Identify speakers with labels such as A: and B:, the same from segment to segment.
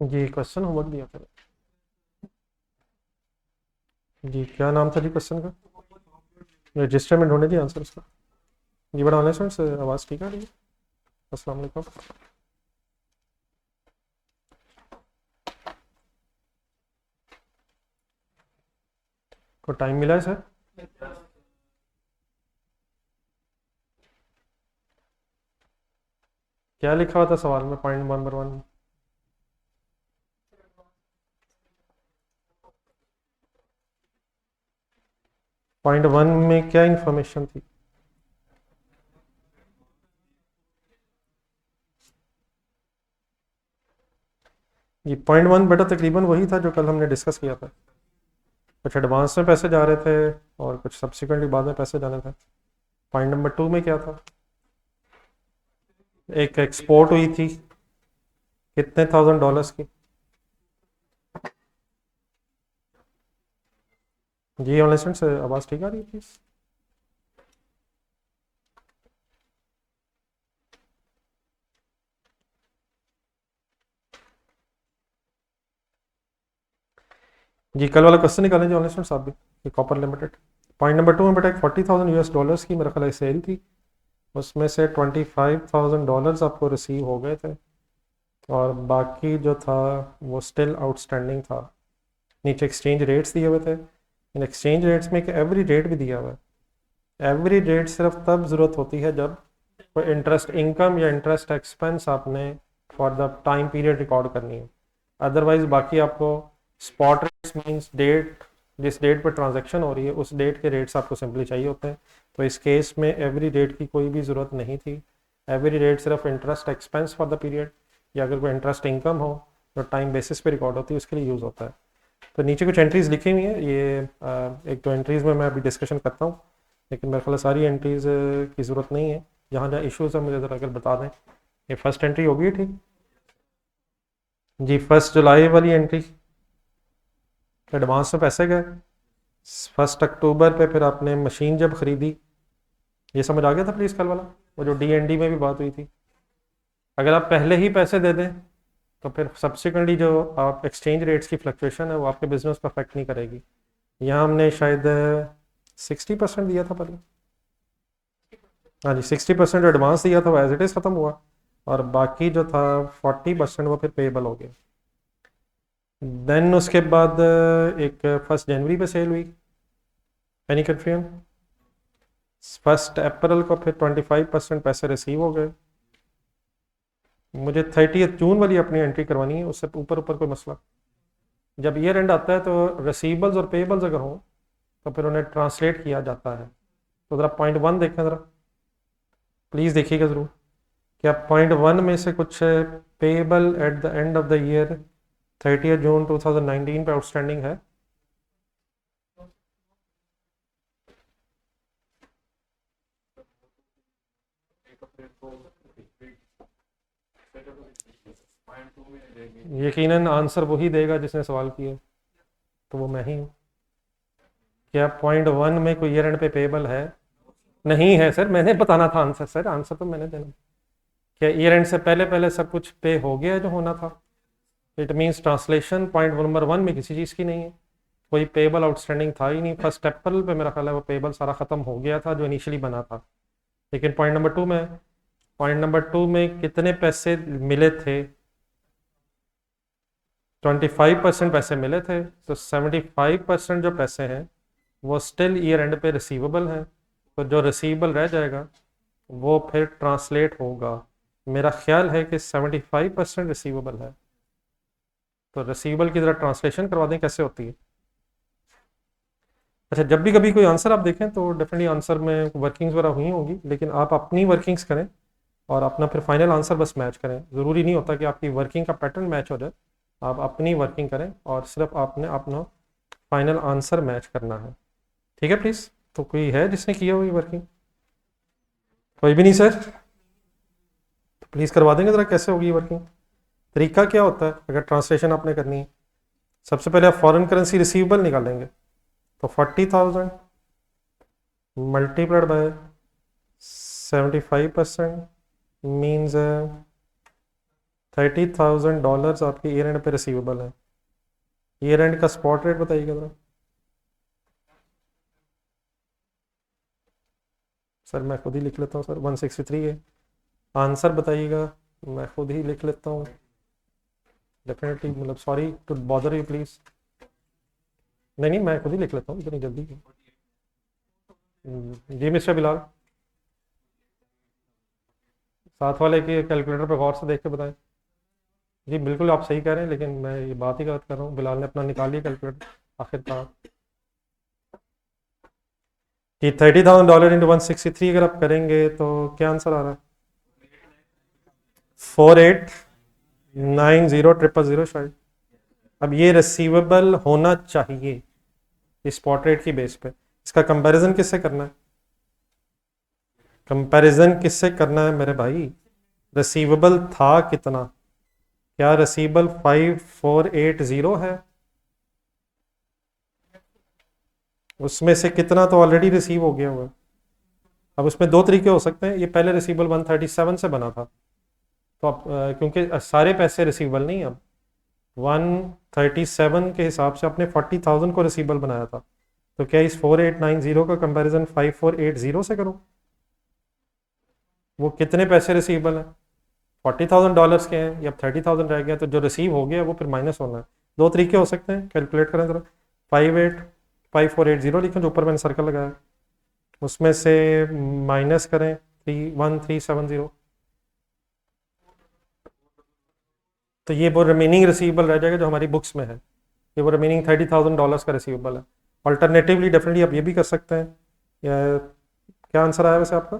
A: जी question homework दिया था। जी क्या नाम था जी क्वेश्चन का? रजिस्टर में ढूंढे जी आंसर उसका। जी बड़ा ऑनलाइन स्टूडेंट्स, आवाज़ ठीक आ रही है? अस्सलाम वालेकुम। को टाइम मिला है सर? क्या लिखा हुआ था सवाल में पॉइंट नंबर 1 में? पॉइंट 1 में क्या इंफॉर्मेशन थी? जी पॉइंट 1 बेटा तकरीबन वही था जो कल हमने डिस्कस किया था। कुछ एडवांस में पैसे जा रहे थे और कुछ सब्सिक्वेंटली बाद में पैसे जाने थे। पॉइंट नंबर 2 में क्या था? एक एक्सपोर्ट हुई थी कितने $1000 की? जी ऑनलाइन स्टूडेंट्स, आवाज़ ठीक आ रही है प्लीज़? जी कल वाला क्वेश्चन निकालें जी ऑनलाइन स्टूडेंट्स आप भी। ये कॉपर लिमिटेड पॉइंट नंबर 2 में बेटा एक $40,000 की मेरा ख्याल है सेल थी। उसमें से $25,000 आपको रिसीव हो गए थे और बाकी जो था वो स्टिल आउटस्टैंडिंग था। नीचे एक्सचेंज रेट्स दिए हुए थे। इन एक्सचेंज रेट्स में एक एवरी रेट भी दिया हुआ है। एवरी रेट सिर्फ तब ज़रूरत होती है जब कोई इंटरेस्ट इनकम या इंटरेस्ट एक्सपेंस आपने for the time period record करनी है। अदरवाइज बाकी आपको स्पॉट रेट्स मींस डेट, जिस डेट पर ट्रांजैक्शन हो रही है उस डेट के रेट्स आपको सिंपली चाहिए होते हैं। तो इस केस में एवरी रेट की कोई भी ज़रूरत नहीं थी। एवरी रेट सिर्फ interest expense for the period या अगर कोई इंटरेस्ट इनकम हो जो टाइम बेसिस पे रिकॉर्ड होती है उसके लिए यूज़ होता है। तो नीचे कुछ एंट्रीज लिखी हुई हैं। ये एक दो एंट्रीज में मैं अभी डिस्कशन करता हूँ, लेकिन मेरे ख्याल से सारी एंट्रीज की ज़रूरत नहीं है। जहाँ जहाँ इश्यूज़ है मुझे ज़रा अगर बता दें। ये फर्स्ट एंट्री होगी ठीक? जी 1 जुलाई वाली एंट्री, एडवांस में पैसे गए। 1 अक्टूबर पे फिर आपने मशीन जब खरीदी, ये समझ आ गया था प्लीज़ कल वाला? वो जो DND में भी बात हुई थी। अगर आप पहले ही पैसे दे दें तो फिर सब्सिक्वेंटली जो आप एक्सचेंज रेट्स की फ्लक्चुएशन है वो आपके बिजनेस को अफेक्ट नहीं करेगी। यहाँ हमने शायद 60% दिया था पहले। हाँ जी 60% एडवांस दिया था वो एज इट इज़ ख़त्म हुआ और बाकी जो था 40% वो फिर पेएबल हो गया। देन उसके बाद एक 1 जनवरी पे सेल हुई। Any confusion? 1 अप्रैल को फिर 25% पैसे रिसीव हो गए। मुझे 30 जून वाली अपनी एंट्री करवानी है, उससे ऊपर ऊपर कोई मसला? जब ईयर एंड आता है तो रिसीवेबल्स और पेएबल्स अगर हों तो फिर उन्हें ट्रांसलेट किया जाता है। तो ज़रा पॉइंट 1 देखें ज़रा, प्लीज़ देखिएगा ज़रूर। क्या पॉइंट 1 में से कुछ payable eight the end of the year 30 जून 2019 पे आउटस्टैंडिंग है? यकीनन आंसर वही देगा जिसने सवाल किया, तो वो मैं ही हूँ। क्या पॉइंट 1 में कोई ईयर एंड पे पेएबल है? नहीं है सर, मैंने बताना था आंसर। सर आंसर तो मैंने देना। क्या ईयर एंड से पहले पहले सब कुछ पे हो गया है जो होना था? It means translation point number 1 में किसी चीज़ की नहीं है। कोई पेबल आउटस्टैंडिंग था ही नहीं। 1 अप्रैल पे मेरा ख्याल है वो पेबल सारा ख़त्म हो गया था जो इनिशियली बना था। लेकिन पॉइंट नंबर 2 में कितने पैसे मिले थे? 25% पैसे मिले थे, तो 75% जो पैसे हैं वो स्टिल ईयर एंड पे रिसीवेबल हैं। तो जो रिसीवेबल रह जाएगा वो फिर ट्रांसलेट होगा। मेरा ख्याल है कि 75% रिसीवेबल है। तो रिसीवेबल की ज़रा ट्रांसलेशन करवा दें कैसे होती है। अच्छा, जब भी कभी कोई आंसर आप देखें तो डेफिनेटली आंसर में वर्किंग्स वगैरह हुई होंगी, लेकिन आप अपनी वर्किंग्स करें और अपना फिर फाइनल आंसर बस मैच करें। ज़रूरी नहीं होता कि आपकी वर्किंग का पैटर्न मैच हो जाए। आप अपनी वर्किंग करें और सिर्फ आपने अपना फाइनल आंसर मैच करना है। ठीक है प्लीज़? तो कोई है जिसने किया हुई वर्किंग? कोई भी नहीं सर? तो प्लीज़ करवा देंगे ज़रा कैसे होगी वर्किंग। तरीका क्या होता है अगर ट्रांसलेशन आपने करनी है? सबसे पहले आप फॉरेन करेंसी रिसीवेबल निकालेंगे। तो 40,000 मल्टीप्लाइड बाय 75% मीन्स $30,000 आपके ईयर एंड पे रिसीवेबल है। ईयर एंड का स्पॉट रेट बताइएगा जरा। सर मैं खुद ही लिख लेता हूँ सर, 163 है। आंसर बताइएगा, मैं खुद ही लिख लेता हूँ डेफिनेटली, मतलब sorry to bother you please. नहीं नहीं, मैं खुद ही लिख लेता हूँ, इतनी जल्दी क्यों? जी मिस्टर बिलाल, साथ वाले के कैलकुलेटर पर गौर से देख के बताएं। जी बिल्कुल आप सही कह रहे हैं, लेकिन मैं ये बात ही गलत कर रहा हूँ। बिलाल ने अपना निकाल लिया कैलकुलेटर आखिरकार। कि $30,000 इंटू 163 अगर आप करेंगे तो क्या आंसर आ रहा है? 4890,000 शायद। अब ये रिसीवेबल होना चाहिए इस स्पॉट रेट की बेस पे। इसका कंपैरिजन किससे करना है? कंपैरिजन किससे करना है मेरे भाई? रिसीवेबल था कितना? क्या रिसीवेबल 5480 है? उसमें से कितना तो ऑलरेडी रिसीव हो गया हुआ है। अब उसमें दो तरीके हो सकते हैं। ये पहले रिसीवेबल 137 से बना था, तो अब क्योंकि सारे पैसे रिसीवेबल नहीं, अब 137 के हिसाब से आपने 40,000 को रिसीवेबल बनाया था, तो क्या इस 4890 का कंपैरिजन 5480 से करो? वो कितने पैसे रिसीवेबल हैं? $40,000 के हैं, या 30,000 रह गया, तो जो रिसीव हो गया वो फिर माइनस होना है। दो तरीके हो सकते हैं, कैलकुलेट करें जरा। 5480 लिखें जो ऊपर मैंने सर्कल लगाया, उसमें से माइनस करें 1370, तो ये वो रिमेनिंग रिसीवेबल रह जाएगा जो हमारी बुक्स में है। ये वो रिमेनिंग $30,000 का रिसीवेबल है। अल्टरनेटिवली डेफिनेटली आप ये भी कर सकते हैं, या क्या आंसर आया वैसे आपका?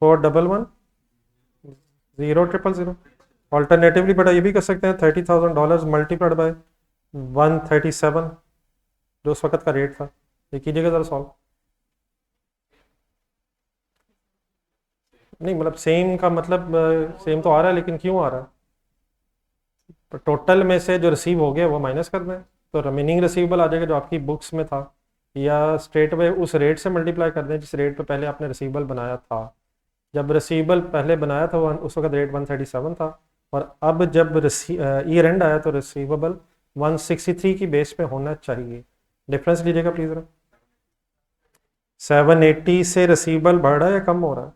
A: 411000। ऑल्टरनेटिवली बेटा ये भी कर सकते हैं, $30,000 मल्टीप्लाइड बाय 137 जो उस वक्त का रेट था। ये कीजिएगा जरा सॉल्व। नहीं मतलब सेम का मतलब सेम तो आ रहा है, लेकिन क्यों आ रहा है? तो टोटल में से जो रिसीव हो गया वो माइनस कर दें, तो रिमेनिंग रिसीवेबल आ जाएगा जो आपकी बुक्स में था, या स्ट्रेट वे उस रेट से मल्टीप्लाई कर दें जिस रेट पे पहले आपने रिसीवेबल बनाया था। जब रिसीवेबल पहले बनाया था उस वक्त रेट 137 था, और अब जब ईयर एंड आया तो रिसीवेबल 163 की बेस पे होना चाहिए। डिफरेंस लीजिएगा प्लीज जरा। 780 से रिसीवेबल बढ़ रहा है या कम हो रहा है?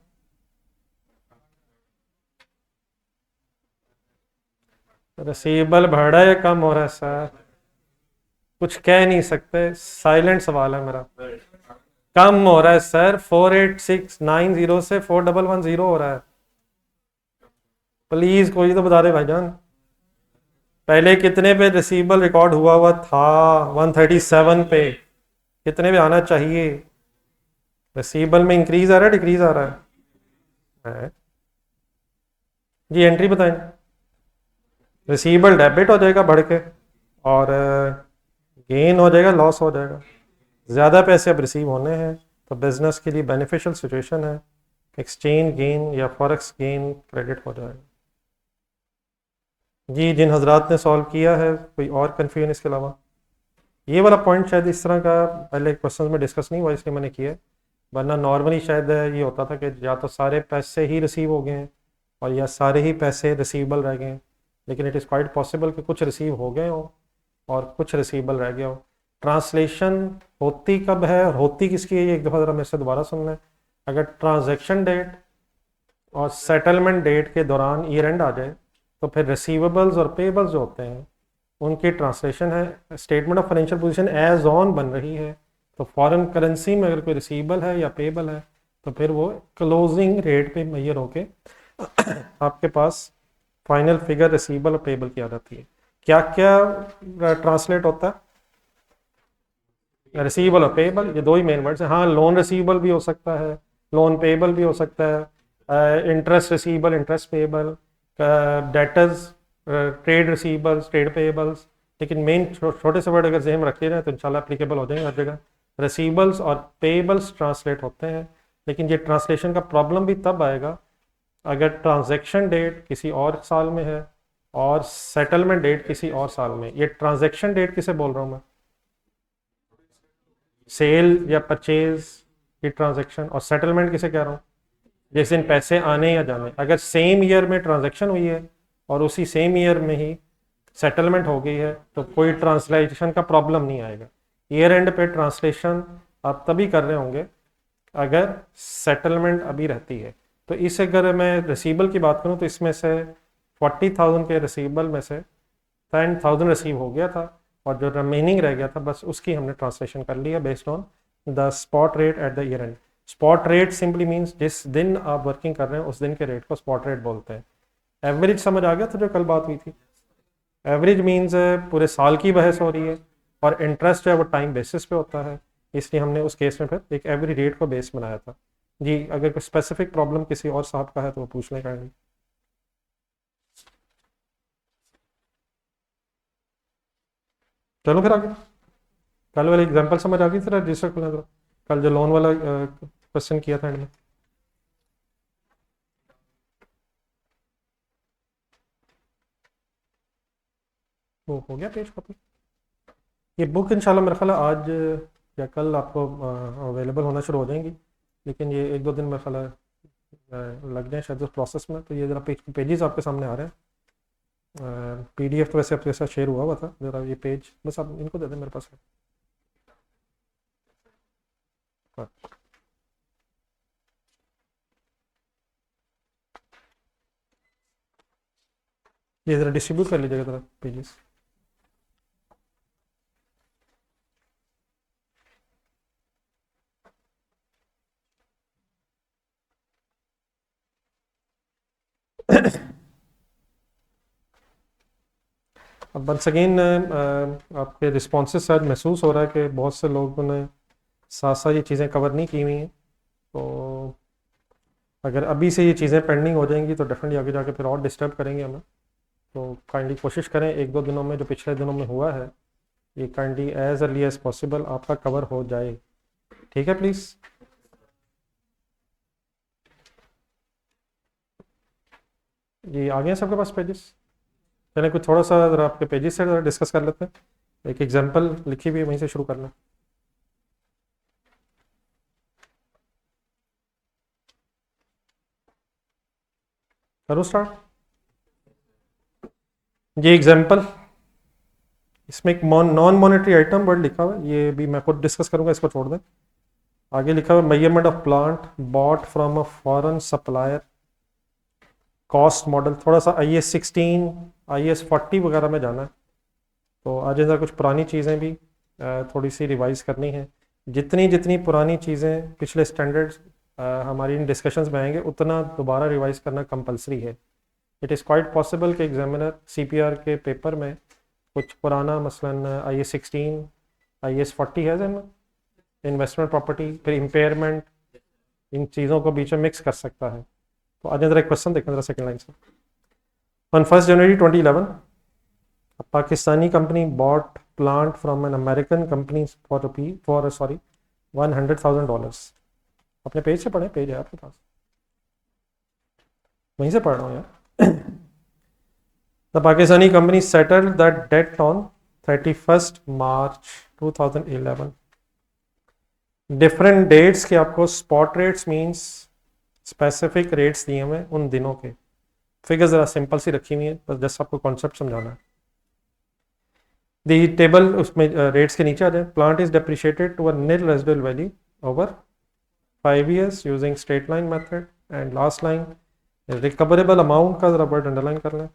A: रिसीवेबल बढ़ रहा है या कम हो रहा है सर? कुछ कह नहीं सकते, साइलेंट सवाल है मेरा। कम हो रहा है सर, 48690 से 4110 हो रहा है। प्लीज कोई तो बता दे भाईजान, पहले कितने पे रिसीवेबल रिकॉर्ड हुआ हुआ था? 137 पे। कितने पे आना चाहिए? रिसीवेबल में इंक्रीज आ रहा है डिक्रीज आ रहा है? जी एंट्री बताएं। रिसीवेबल डेबिट हो जाएगा बढ़ के, और गेन हो जाएगा, लॉस हो जाएगा। ज़्यादा पैसे अब रिसीव होने हैं, तो बिजनेस के लिए बेनिफिशियल सिचुएशन है। एक्सचेंज गेन या फॉरेक्स गेन क्रेडिट हो जाएगा। जी जिन हजरात ने सॉल्व किया है, कोई और कन्फ्यूजन इसके अलावा? ये वाला पॉइंट शायद इस तरह का पहले क्वेश्चन में डिस्कस नहीं हुआ, इसलिए मैंने किया है। वरना नॉर्मली शायद ये होता था कि या तो सारे पैसे ही रिसीव हो गए हैं, और या सारे ही पैसे रिसीवेबल रह गए हैं। लेकिन इट इज़ क्वाइट पॉसिबल कि कुछ रिसीव हो गए हो और कुछ रिसीवेबल रह गया हो। ट्रांसलेशन होती कब है और होती किसकी है, ये एक दफ़ा ज़रा मेरे से दोबारा सुनना है। अगर ट्रांजैक्शन डेट और सेटलमेंट डेट के दौरान ईयर एंड आ जाए, तो फिर रिसीवेबल्स और पेबल्स जो होते हैं उनकी ट्रांसलेशन है, statement of financial position as on बन रही है। तो फॉरेन करेंसी में अगर कोई रिसीवेबल है या पेबल है, तो फिर वो क्लोजिंग रेट पे मैयर होके आपके पास फाइनल फिगर रिसीवेबल और पेबल की आ जाती है। क्या क्या ट्रांसलेट होता है? रिसीवेबल और पेबल, ये दो ही मेन वर्ड्स हैं। हाँ, लोन रिसीवेबल भी हो सकता है, लोन पेबल भी हो सकता है, interest receivable, interest payable, debtors, trade receivables, trade payables. लेकिन मेन छोटे से वर्ड अगर जहन रखिए ना, तो इंशाल्लाह एप्लीकेबल हो जाएंगे हर जगह। रिसीवेबल्स और पेबल्स ट्रांसलेट होते हैं, लेकिन ये ट्रांसलेशन का प्रॉब्लम भी तब आएगा अगर ट्रांजैक्शन डेट किसी और साल में है और सेटलमेंट डेट किसी और साल में। ये ट्रांजैक्शन डेट किसे बोल रहा हूँ मैं? सेल या परचेज की ट्रांजैक्शन। और सेटलमेंट किसे कह रहा हूँ? जिस दिन पैसे आने या जाने, अगर सेम ईयर में ट्रांजैक्शन हुई है और उसी सेम ईयर में ही सेटलमेंट हो गई है तो कोई ट्रांसलेशन का प्रॉब्लम नहीं आएगा। ईयर एंड पे ट्रांसलेशन आप तभी कर रहे होंगे अगर सेटलमेंट अभी रहती है। तो इस अगर मैं रिसीबल की बात करूं तो इसमें से 40,000 के रिसीबल में से 10,000 रिसीव हो गया था और जो रिमेनिंग रह गया था बस उसकी हमने ट्रांसलेशन कर लिया based on the spot rate at the year and. Spot rate simply means जिस दिन आप वर्किंग कर रहे हैं उस दिन के रेट को स्पॉट रेट बोलते हैं। एवरेज समझ आ गया था जो कल बात हुई थी? एवरेज मीन्स पूरे साल की बहस हो रही है और इंटरेस्ट जो है वो टाइम बेसिस पे होता है, इसलिए हमने उस केस में फिर एक एवरेज रेट को बेस बनाया था। जी, अगर कोई स्पेसिफिक प्रॉब्लम किसी और साहब का है तो वो पूछ लें काइंडली। चलो फिर आगे, कल वाली एग्जांपल समझ आ गई थी रजिस्टर खुलना था कल जो लोन वाला क्वेश्चन किया था एंड में। वो हो गया पेज कॉपी। ये बुक इंशाल्लाह मेरा ख्याल है आज या कल आपको अवेलेबल होना शुरू हो जाएंगी, लेकिन ये एक दो दिन मेरा ख्याल है लग जाए शायद उस प्रोसेस में। तो ये ज़रा पेजेस आपके सामने आ रहे हैं। PDF तो वैसे आपके साथ शेयर हुआ था, ज़रा ये पेज बस आप इनको दे दें, मेरे पास है। हाँ। ये ज़रा डिस्ट्रीब्यूट कर लीजिएगा ज़रा पेजेस। अब वंस अगेन आपके रिस्पॉन्सेज से आज महसूस हो रहा है कि बहुत से लोगों ने साथ साथ ये चीज़ें कवर नहीं की हुई हैं। तो अगर अभी से ये चीज़ें पेंडिंग हो जाएंगी तो डेफिनेटली आगे जाके फिर और डिस्टर्ब करेंगे हमें। तो काइंडली कोशिश करें एक दो दिनों में जो पिछले दिनों में हुआ है ये kindly as early as possible आपका कवर हो जाए। ठीक है प्लीज़। जी आ गए हैं सबके पास पेजेस? चलें कुछ थोड़ा सा ज़रा आपके पेजेस से ज़रा डिस्कस कर लेते हैं। एक एग्जांपल लिखी हुई है वहीं से शुरू करना। करो स्टार्ट। ये एग्जांपल, इसमें एक नॉन मॉनेटरी आइटम वर्ड लिखा हुआ है, ये भी मैं खुद डिस्कस करूंगा, इसको छोड़ दें। आगे लिखा हुआ measurement of plant bought from a foreign supplier, cost model. थोड़ा सा IS 16 IS 40 वगैरह में जाना है। तो आज जरा कुछ पुरानी चीज़ें भी थोड़ी सी रिवाइज करनी है। जितनी जितनी पुरानी चीज़ें पिछले स्टैंडर्ड्स हमारी इन डिस्कशंस में आएंगे उतना दोबारा रिवाइज करना कंपलसरी है। इट इज़ क्वाइट पॉसिबल कि एग्जामिनर CPR के पेपर में कुछ पुराना मसलन IS 16 IS 40 है जन इन्वेस्टमेंट प्रॉपर्टी फिर इम्पेयरमेंट, इन चीज़ों को बीच में मिक्स कर सकता है। तो आज जरा एक क्वेश्चन देखें जरा सेकंड लाइन से। On 1 January 2011 a Pakistani company bought plant from an American company for $100,000। अपने पेज से पढ़ें, पेज है आपके पास, वहीं से पढ़ रहा हूँ यार। The Pakistani company settled that debt on 31st March 2011। Different dates के आपको spot rates means specific rates दिए हुए उन दिनों के। फिगर ज़रा सिंपल सी रखी हुई है, बस जस्ट आपको कॉन्सेप्ट समझाना है। दी टेबल उसमें रेट्स के नीचे आ जाए। Plant is depreciated to a nil residual value over 5 years using straight line method. And last line recoverable amount का ज़रा वर्ड अंडरलाइन कर लें।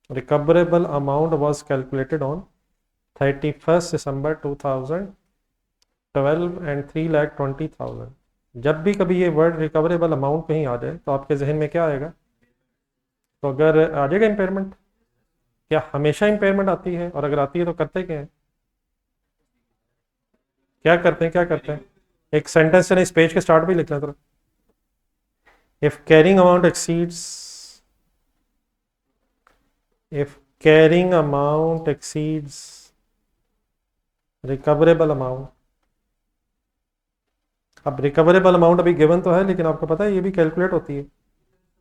A: Recoverable amount was calculated on 31st December 2012 and 3,20,000। जब भी कभी ये वर्ड रिकवरेबल अमाउंट कहीं आ जाए तो आपके जहन में क्या आएगा? तो अगर आ जाएगा इम्पेयरमेंट, क्या हमेशा इम्पेयरमेंट आती है? और अगर आती है तो करते क्या है? क्या करते हैं, क्या करते हैं? एक सेंटेंस चले इस पेज के स्टार्ट भी लिख लें तो, if carrying amount exceeds, if carrying amount exceeds recoverable amount. अब रिकवरेबल अमाउंट अभी गिवन तो है लेकिन आपको पता है ये भी कैलकुलेट होती है।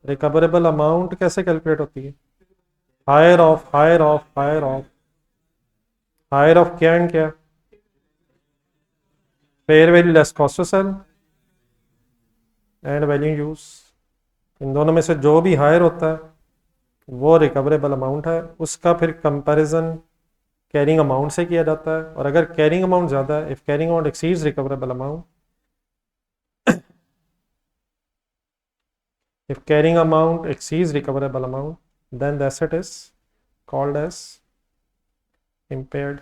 A: रिकवरेबल अमाउंट कैसे कैलकुलेट होती है? Higher of higher of higher of higher of क्या एंड क्या? Fair value less cost to sell and value use. इन दोनों में से जो भी हायर होता है वो रिकवरेबल अमाउंट है, उसका फिर कंपैरिजन कैरिंग अमाउंट से किया जाता है। और अगर कैरिंग अमाउंट ज़्यादा है, if carrying amount exceeds recoverable amount, if carrying amount exceeds recoverable amount, then the asset is called as impaired.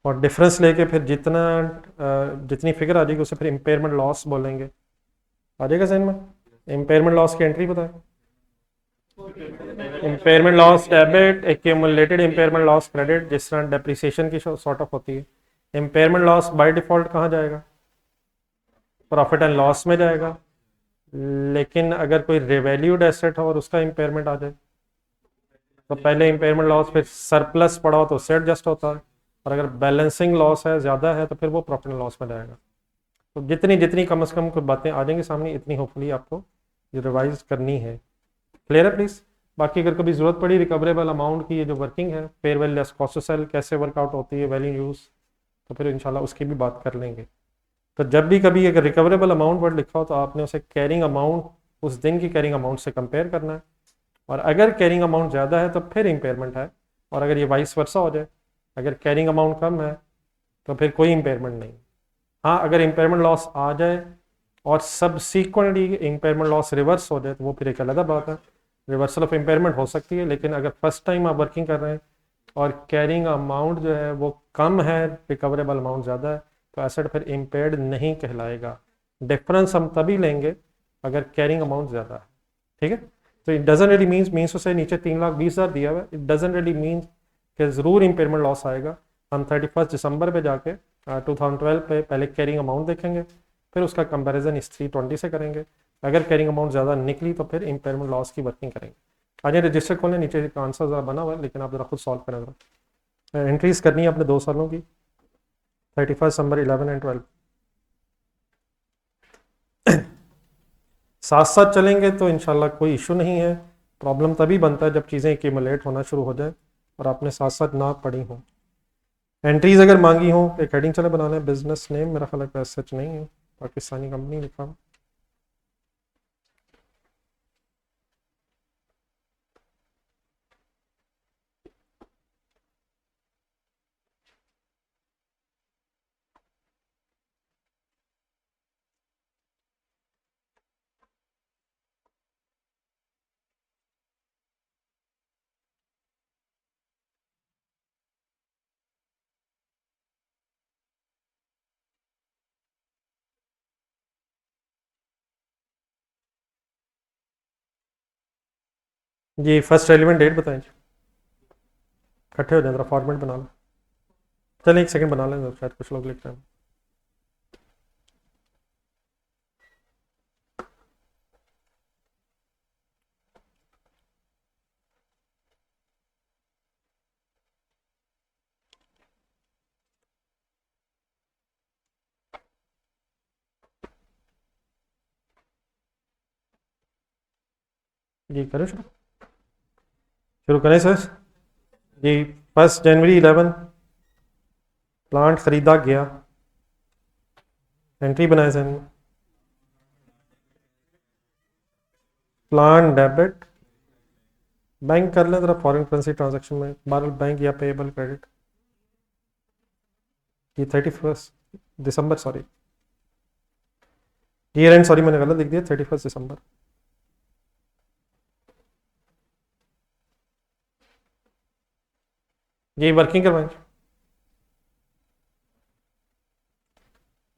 A: और डिफरेंस लेके फिर जितनी फिगर आ जाएगी उसे फिर इम्पेयरमेंट लॉस बोलेंगे। आ जाएगा जहन में? इम्पेयरमेंट लॉस की एंट्री बताए। Impairment loss debit, accumulated impairment loss credit, जिस तरह डेप्रिसिएशन की सॉर्ट ऑफ होती है। इम्पेयरमेंट लॉस बाय डिफॉल्ट कहाँ जाएगा? प्रॉफिट एंड लॉस में जाएगा। लेकिन अगर कोई रिवैल्यूड एसेट हो और उसका इम्पेयरमेंट आ जाए तो पहले इम्पेयरमेंट लॉस, फिर सरप्लस पड़ा हो तो उससे एडजस्ट होता है, और अगर बैलेंसिंग लॉस है, ज़्यादा है, तो फिर वो प्रॉफिट एंड लॉस में जाएगा। तो जितनी जितनी कम से कम कुछ बातें आ जाएंगी सामने, इतनी होपफुली आपको ये रिवाइज करनी है। क्लियर है प्लीज़? बाकी अगर कभी ज़रूरत पड़ी रिकवरेबल अमाउंट की, ये जो वर्किंग है fair value less cost to sell कैसे वर्कआउट होती है, वैल्यू यूज़, तो फिर इंशाल्लाह उसकी भी बात कर लेंगे। तो जब भी कभी अगर रिकवरेबल अमाउंट वर्ड लिखा हो तो आपने उसे कैरिंग अमाउंट, उस दिन की कैरिंग अमाउंट से कंपेयर करना है, और अगर कैरिंग अमाउंट ज़्यादा है तो फिर इम्पेयरमेंट है, और अगर ये वाइस वर्सा हो जाए, अगर कैरिंग अमाउंट कम है तो फिर कोई इम्पेयरमेंट नहीं। हाँ, अगर इम्पेयरमेंट लॉस आ जाए और सब्सिक्वेंटली इम्पेयरमेंट लॉस रिवर्स हो जाए तो वो फिर एक अलग बात है, रिवर्सल ऑफ इम्पेयरमेंट हो सकती है। लेकिन अगर फर्स्ट टाइम आप वर्किंग कर रहे हैं और कैरिंग अमाउंट जो है वो कम है, रिकवरेबल अमाउंट ज़्यादा है, तो एसेट फिर इम्पेयर्ड नहीं कहलाएगा। डिफरेंस हम तभी लेंगे अगर कैरिंग अमाउंट ज़्यादा है। ठीक है? तो इट डजंट रियली मीन्स उसे नीचे 3,20,000 दिया हुआ है, इट डजंट रियली मीन्स कि ज़रूर इम्पेयरमेंट लॉस आएगा। हम 31 दिसंबर पे जाके 2012 पे पहले कैरिंग अमाउंट देखेंगे, फिर उसका कंपैरिजन इस 320 से करेंगे। अगर कैरिंग अमाउंट ज़्यादा निकली तो फिर इम्पेयरमेंट लॉस की वर्किंग करेंगे। आज रजिस्टर खोलें, नीचे का आंसर ज़रा बना हुआ है, लेकिन आप ज़रा खुद सॉल्व करें। ज़रा एंट्रीज करनी है अपने 2 सालों की, 31 दिसंबर 11 एंड 12। साथ साथ चलेंगे तो इंशाल्लाह कोई इशू नहीं है। प्रॉब्लम तभी बनता है जब चीज़ें एक्यूमुलेट होना शुरू हो जाए और आपने साथ साथ ना पढ़ी हों। एंट्रीज अगर मांगी हो, एक हेडिंग चले बना लें, बिजनेस नेम मेरा ख्याल है सच नहीं है, पाकिस्तानी कंपनी लिखा हुआ। जी फर्स्ट रेलिवेंट डेट बताएं जी, इकट्ठे हो जाए, जरा फॉर्मेट बना लो। चलिए एक सेकंड बना लें, शायद कुछ लोग लिख रहे हैं। जी करें शुरू, शुरू करें सर जी। 1 जनवरी 11 प्लांट खरीदा गया, एंट्री बनाए सर। प्लान डेबिट, बैंक कर लें ज़रा फॉरेन करेंसी ट्रांजैक्शन में, बारह बैंक या पेएबल क्रेडिट। ये 31 दिसंबर, सॉरी ईयर एंड, सॉरी मैंने गलत लिख दिया, 31 दिसंबर। ये वर्किंग करवाएं,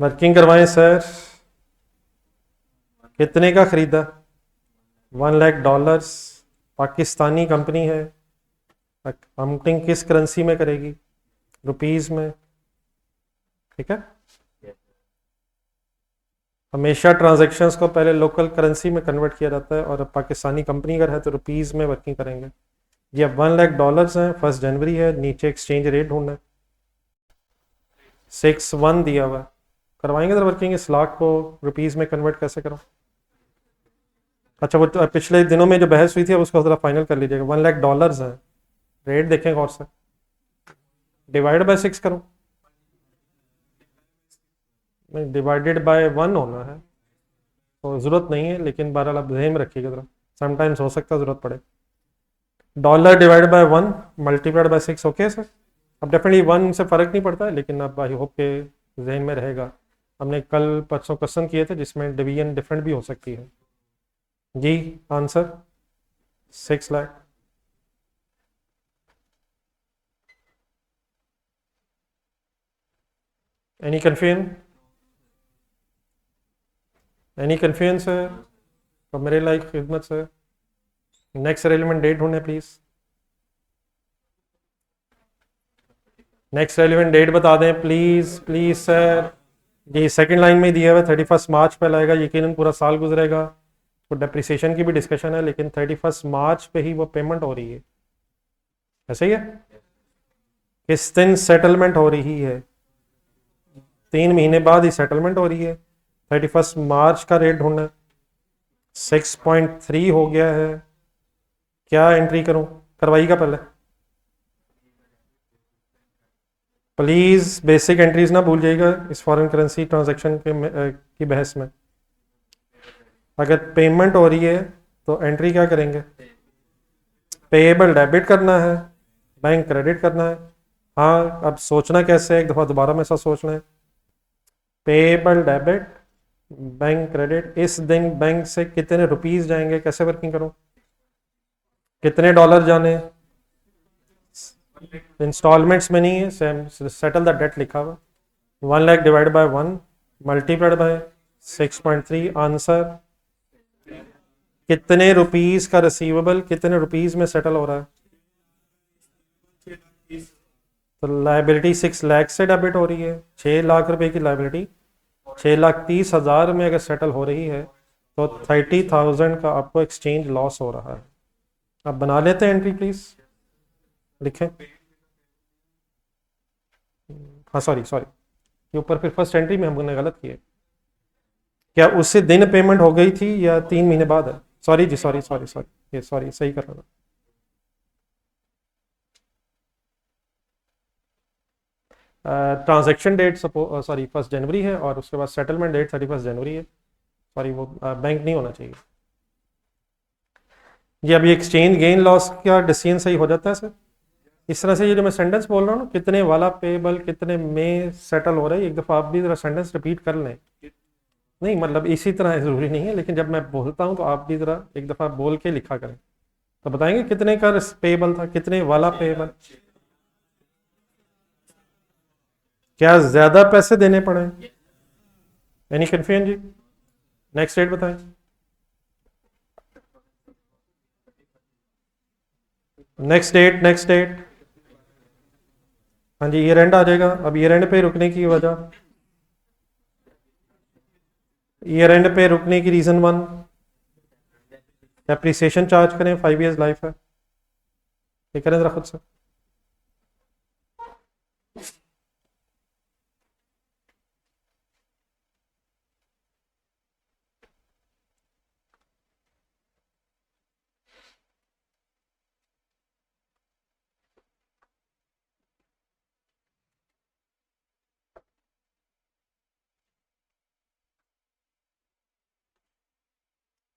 A: वर्किंग करवाएं सर। कितने का खरीदा? $1,00,000। पाकिस्तानी कंपनी है, अकाउंटिंग किस करेंसी में करेगी? रुपीज़ में। ठीक है, हमेशा ट्रांजैक्शंस को पहले लोकल करेंसी में कन्वर्ट किया जाता है, और पाकिस्तानी कंपनी अगर है तो रुपीज़ में वर्किंग करेंगे। ये $1,00,000 हैं, 1 जनवरी है, नीचे एक्सचेंज रेट ढूंढना है, 61 दिया हुआ है। करवाएंगे तो वर्किंग, इस लाख को रुपीज़ में कन्वर्ट कैसे करो? अच्छा, वो तो पिछले दिनों में जो बहस हुई थी अब उसको थोड़ा फाइनल कर लीजिएगा। $1,00,000 है, रेट देखें गौर से, डिवाइड बाय 6 करूं, नहीं डिवाइडेड बाय 1 होना है, तो ज़रूरत नहीं है, लेकिन बहरहाल आप ध्यान में रखिएगा ज़रा, समटाइम्स हो सकता है ज़रूरत पड़े। Dollar divide by 1 multiplied by 6, okay sir. अब डेफिनेटली 1 से फ़र्क नहीं पड़ता है, लेकिन अब आई होप के जहन में रहेगा। हमने कल परसों क्वेश्चन किए थे जिसमें डिवीजन डिफरेंट भी हो सकती है। जी answer 6 lakh. Any confusion, any confusion sir? तो मेरे लाइक खिदमत सर, नेक्स्ट रेलिवेंट डेट ढूंढे प्लीज़, नेक्स्ट रेलिवेंट डेट बता दें प्लीज़ प्लीज़ सर। जी सेकंड लाइन में दिया हुआ है 31 मार्च पे लाएगा, यकीनन पूरा साल गुजरेगा, तो डेप्रिसिएशन की भी डिस्कशन है, लेकिन 31 मार्च पे ही वो पेमेंट हो रही है, ऐसे ही है। किस दिन सेटलमेंट हो रही है? 3 महीने बाद ही सेटलमेंट हो रही है। 31 मार्च का रेट ढूंढना है, 6.3 हो गया है, क्या एंट्री करूं? करवाइएगा पहले प्लीज़, बेसिक एंट्रीज ना भूल जाइएगा इस फॉरेन करेंसी ट्रांजैक्शन की बहस में। अगर पेमेंट हो रही है तो एंट्री क्या करेंगे? पेएबल डेबिट करना है, बैंक क्रेडिट करना है। हाँ अब सोचना कैसे है, एक दफ़ा दोबारा में ऐसा सोचना है। पेएबल डेबिट, बैंक क्रेडिट, इस दिन बैंक से कितने रुपीस जाएंगे, कैसे वर्किंग करूं? कितने डॉलर जाने? इंस्टॉलमेंट्स में नहीं है, सेटल द डेट लिखा हुआ। 1 lakh divide by 1 multiplied by 6.3, answer कितने रुपीस का रिसीवेबल कितने रुपीस में सेटल हो रहा है? तो लाइबिलिटी 6 लाख से डेबिट हो रही है, 6 लाख रुपए की लाइबिलिटी 6,30,000 में अगर सेटल हो रही है तो 30,000 का आपको एक्सचेंज लॉस हो रहा है। अब बना लेते हैं एंट्री प्लीज, लिखें। हाँ सॉरी सॉरी, ये ऊपर फिर फर्स्ट एंट्री में हमने गलत किया, क्या उसी दिन पेमेंट हो गई थी या 3 महीने बाद है? सॉरी जी, सॉरी सॉरी सॉरी, ये सॉरी सही कर रहा था। ट्रांजैक्शन डेट सॉरी 1 जनवरी है, और उसके बाद सेटलमेंट डेट 31 जनवरी है। सॉरी वो बैंक नहीं होना चाहिए जी। अभी एक्सचेंज गेन लॉस का डिसीजन सही हो जाता है सर इस तरह से। ये जो मैं सेंटेंस बोल रहा हूँ ना, कितने वाला पेबल कितने में सेटल हो रहा है, एक दफ़ा आप भी जरा सेंटेंस रिपीट कर लें। नहीं मतलब इसी तरह ज़रूरी नहीं है, लेकिन जब मैं बोलता हूँ तो आप भी ज़रा एक दफ़ा बोल के लिखा करें, तो बताएंगे कितने का पेबल था, कितने वाला पेबल। क्या ज़्यादा पैसे देने पड़े? एनी कन्फ्यूजन जी? नेक्स्ट डेट बताएं। Next date, next date. हाँ जी, ईयर एंड आ जाएगा। अब ईयर एंड पे रुकने की वजह, ईयर एंड पे रुकने की रीज़न 1, एप्रिसिएशन चार्ज करें, 5 years लाइफ है, ये करें ज़रा खुद से।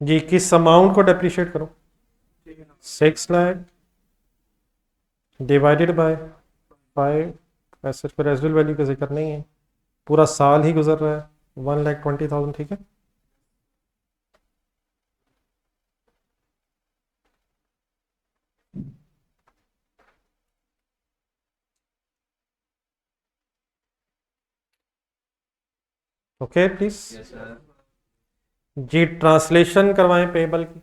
A: जी किस अमाउंट को डेप्रिशिएट करो? 6 लाख डिवाइडेड बाय 5, ऐसे फिर रेजिडुअल वैल्यू का जिक्र नहीं है, पूरा साल ही गुजर रहा है, 1,20,000, ठीक है। ओके प्लीज जी, ट्रांसलेशन करवाएं पेबल की,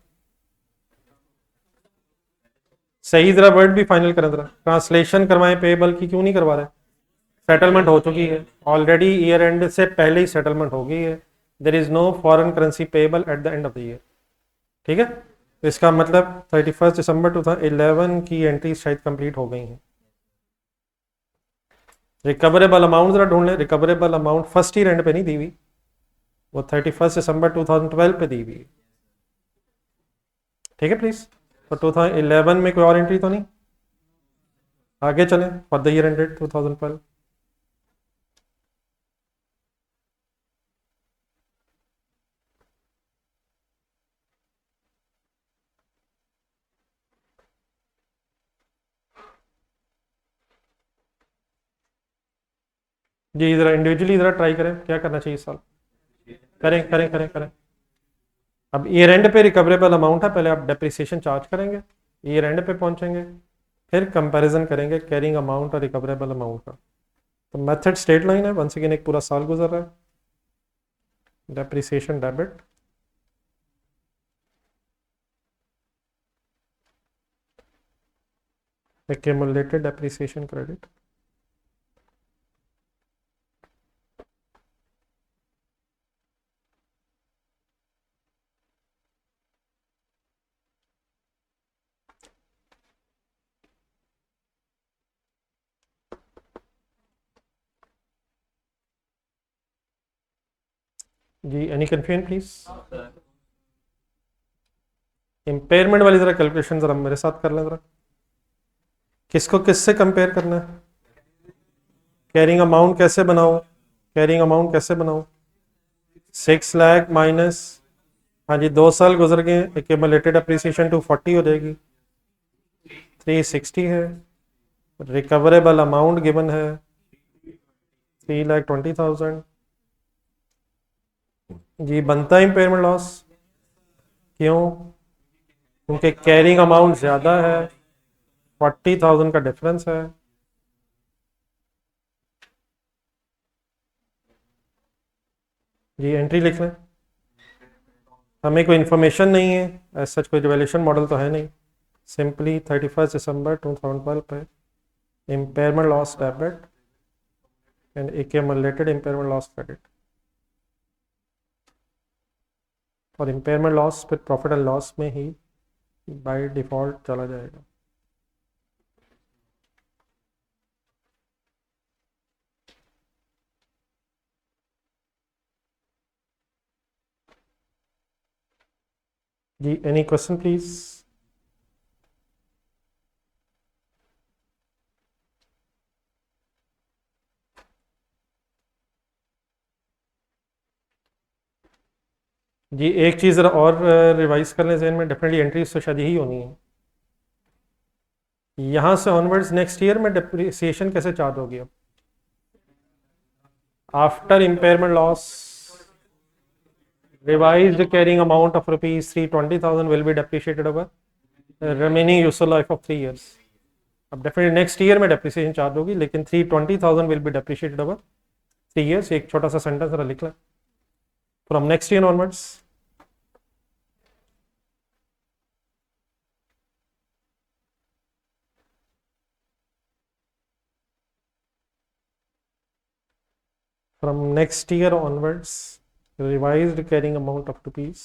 A: सही जरा वर्ड भी फाइनल करें जरा, ट्रांसलेशन करवाएं पेबल की, क्यों नहीं करवा रहे? सेटलमेंट हो चुकी है ऑलरेडी, ईयर एंड से पहले ही सेटलमेंट हो गई है। There is no foreign currency payable at the end of the year, ठीक है। तो इसका मतलब 31 दिसंबर 2011 की एंट्री शायद कंप्लीट हो गई हैं। रिकवरेबल अमाउंट जरा ढूंढ लें, recoverable amount first year end पे नहीं दी हुई, वो 31 दिसंबर 2012 पे दी हुई है, ठीक है प्लीज। तो 2011 में कोई और एंट्री तो नहीं? आगे चलें फॉर द ईयर एंडेड 2012। जी ज़रा इंडिविजुअली ज़रा ट्राई करें क्या करना चाहिए इस साल। करें करें करें करें। अब ईयर एंड पे रिकवरेबल अमाउंट है, पहले आप डेप्रिसिएशन चार्ज करेंगे, ईयर एंड पे पहुंचेंगे, फिर कंपैरिजन करेंगे कैरिंग अमाउंट और रिकवरेबल अमाउंट का। तो मेथड स्ट्रेट लाइन है, वंस अगेन एक पूरा साल गुजर रहा है, depreciation debit, accumulated depreciation credit, जी एनी कंफ्यूजन प्लीज। इम्पेयरमेंट वाली जरा कैलकुलेशन जरा मेरे साथ कर लें जरा, किसको किससे कंपेयर करना है, कैरिंग अमाउंट कैसे बनाऊं, कैरिंग अमाउंट कैसे बनाऊं, 6 लाख माइनस, हाँ जी 2 साल गुजर गए, एक्यूमुलेटेड अप्रिसिएशन 240 हो जाएगी, 360 है, रिकवरेबल अमाउंट गिवन है 3,20,000। जी बनता है इम्पेयरमेंट लॉस, क्यों, क्योंकि कैरिंग अमाउंट ज़्यादा है, 40,000 का डिफरेंस है। जी एंट्री लिख लें, हमें कोई इन्फॉर्मेशन नहीं है ऐसा, सच कोई रिवैल्यूएशन मॉडल तो है नहीं, सिंपली 31 दिसंबर 2012 पे impairment loss debit and accumulated impairment loss credit, और इम्पेयरमेंट लॉस फिर प्रॉफिट एंड लॉस में ही बाय डिफ़ॉल्ट चला जाएगा। जी एनी क्वेश्चन प्लीज। जी एक चीज़ ज़रा और रिवाइज कर लें जहन में, डेफिनेटली एंट्रीज तो शायद यही होनी है, यहाँ से ऑनवर्ड्स नेक्स्ट ईयर में डिप्रिसिएशन कैसे चार्ज होगी अब, after impairment loss revised carrying amount of rupees 320,000 will be depreciated over remaining useful life of 3 years। अब डेफिनेटली नेक्स्ट ईयर में डेप्रिसिएशन चार्ज होगी, लेकिन 320,000 will be depreciated over 3 years। एक छोटा सा सेंटेंस जरा लिख लें, from next year onwards from next year onwards revised carrying amount of rupees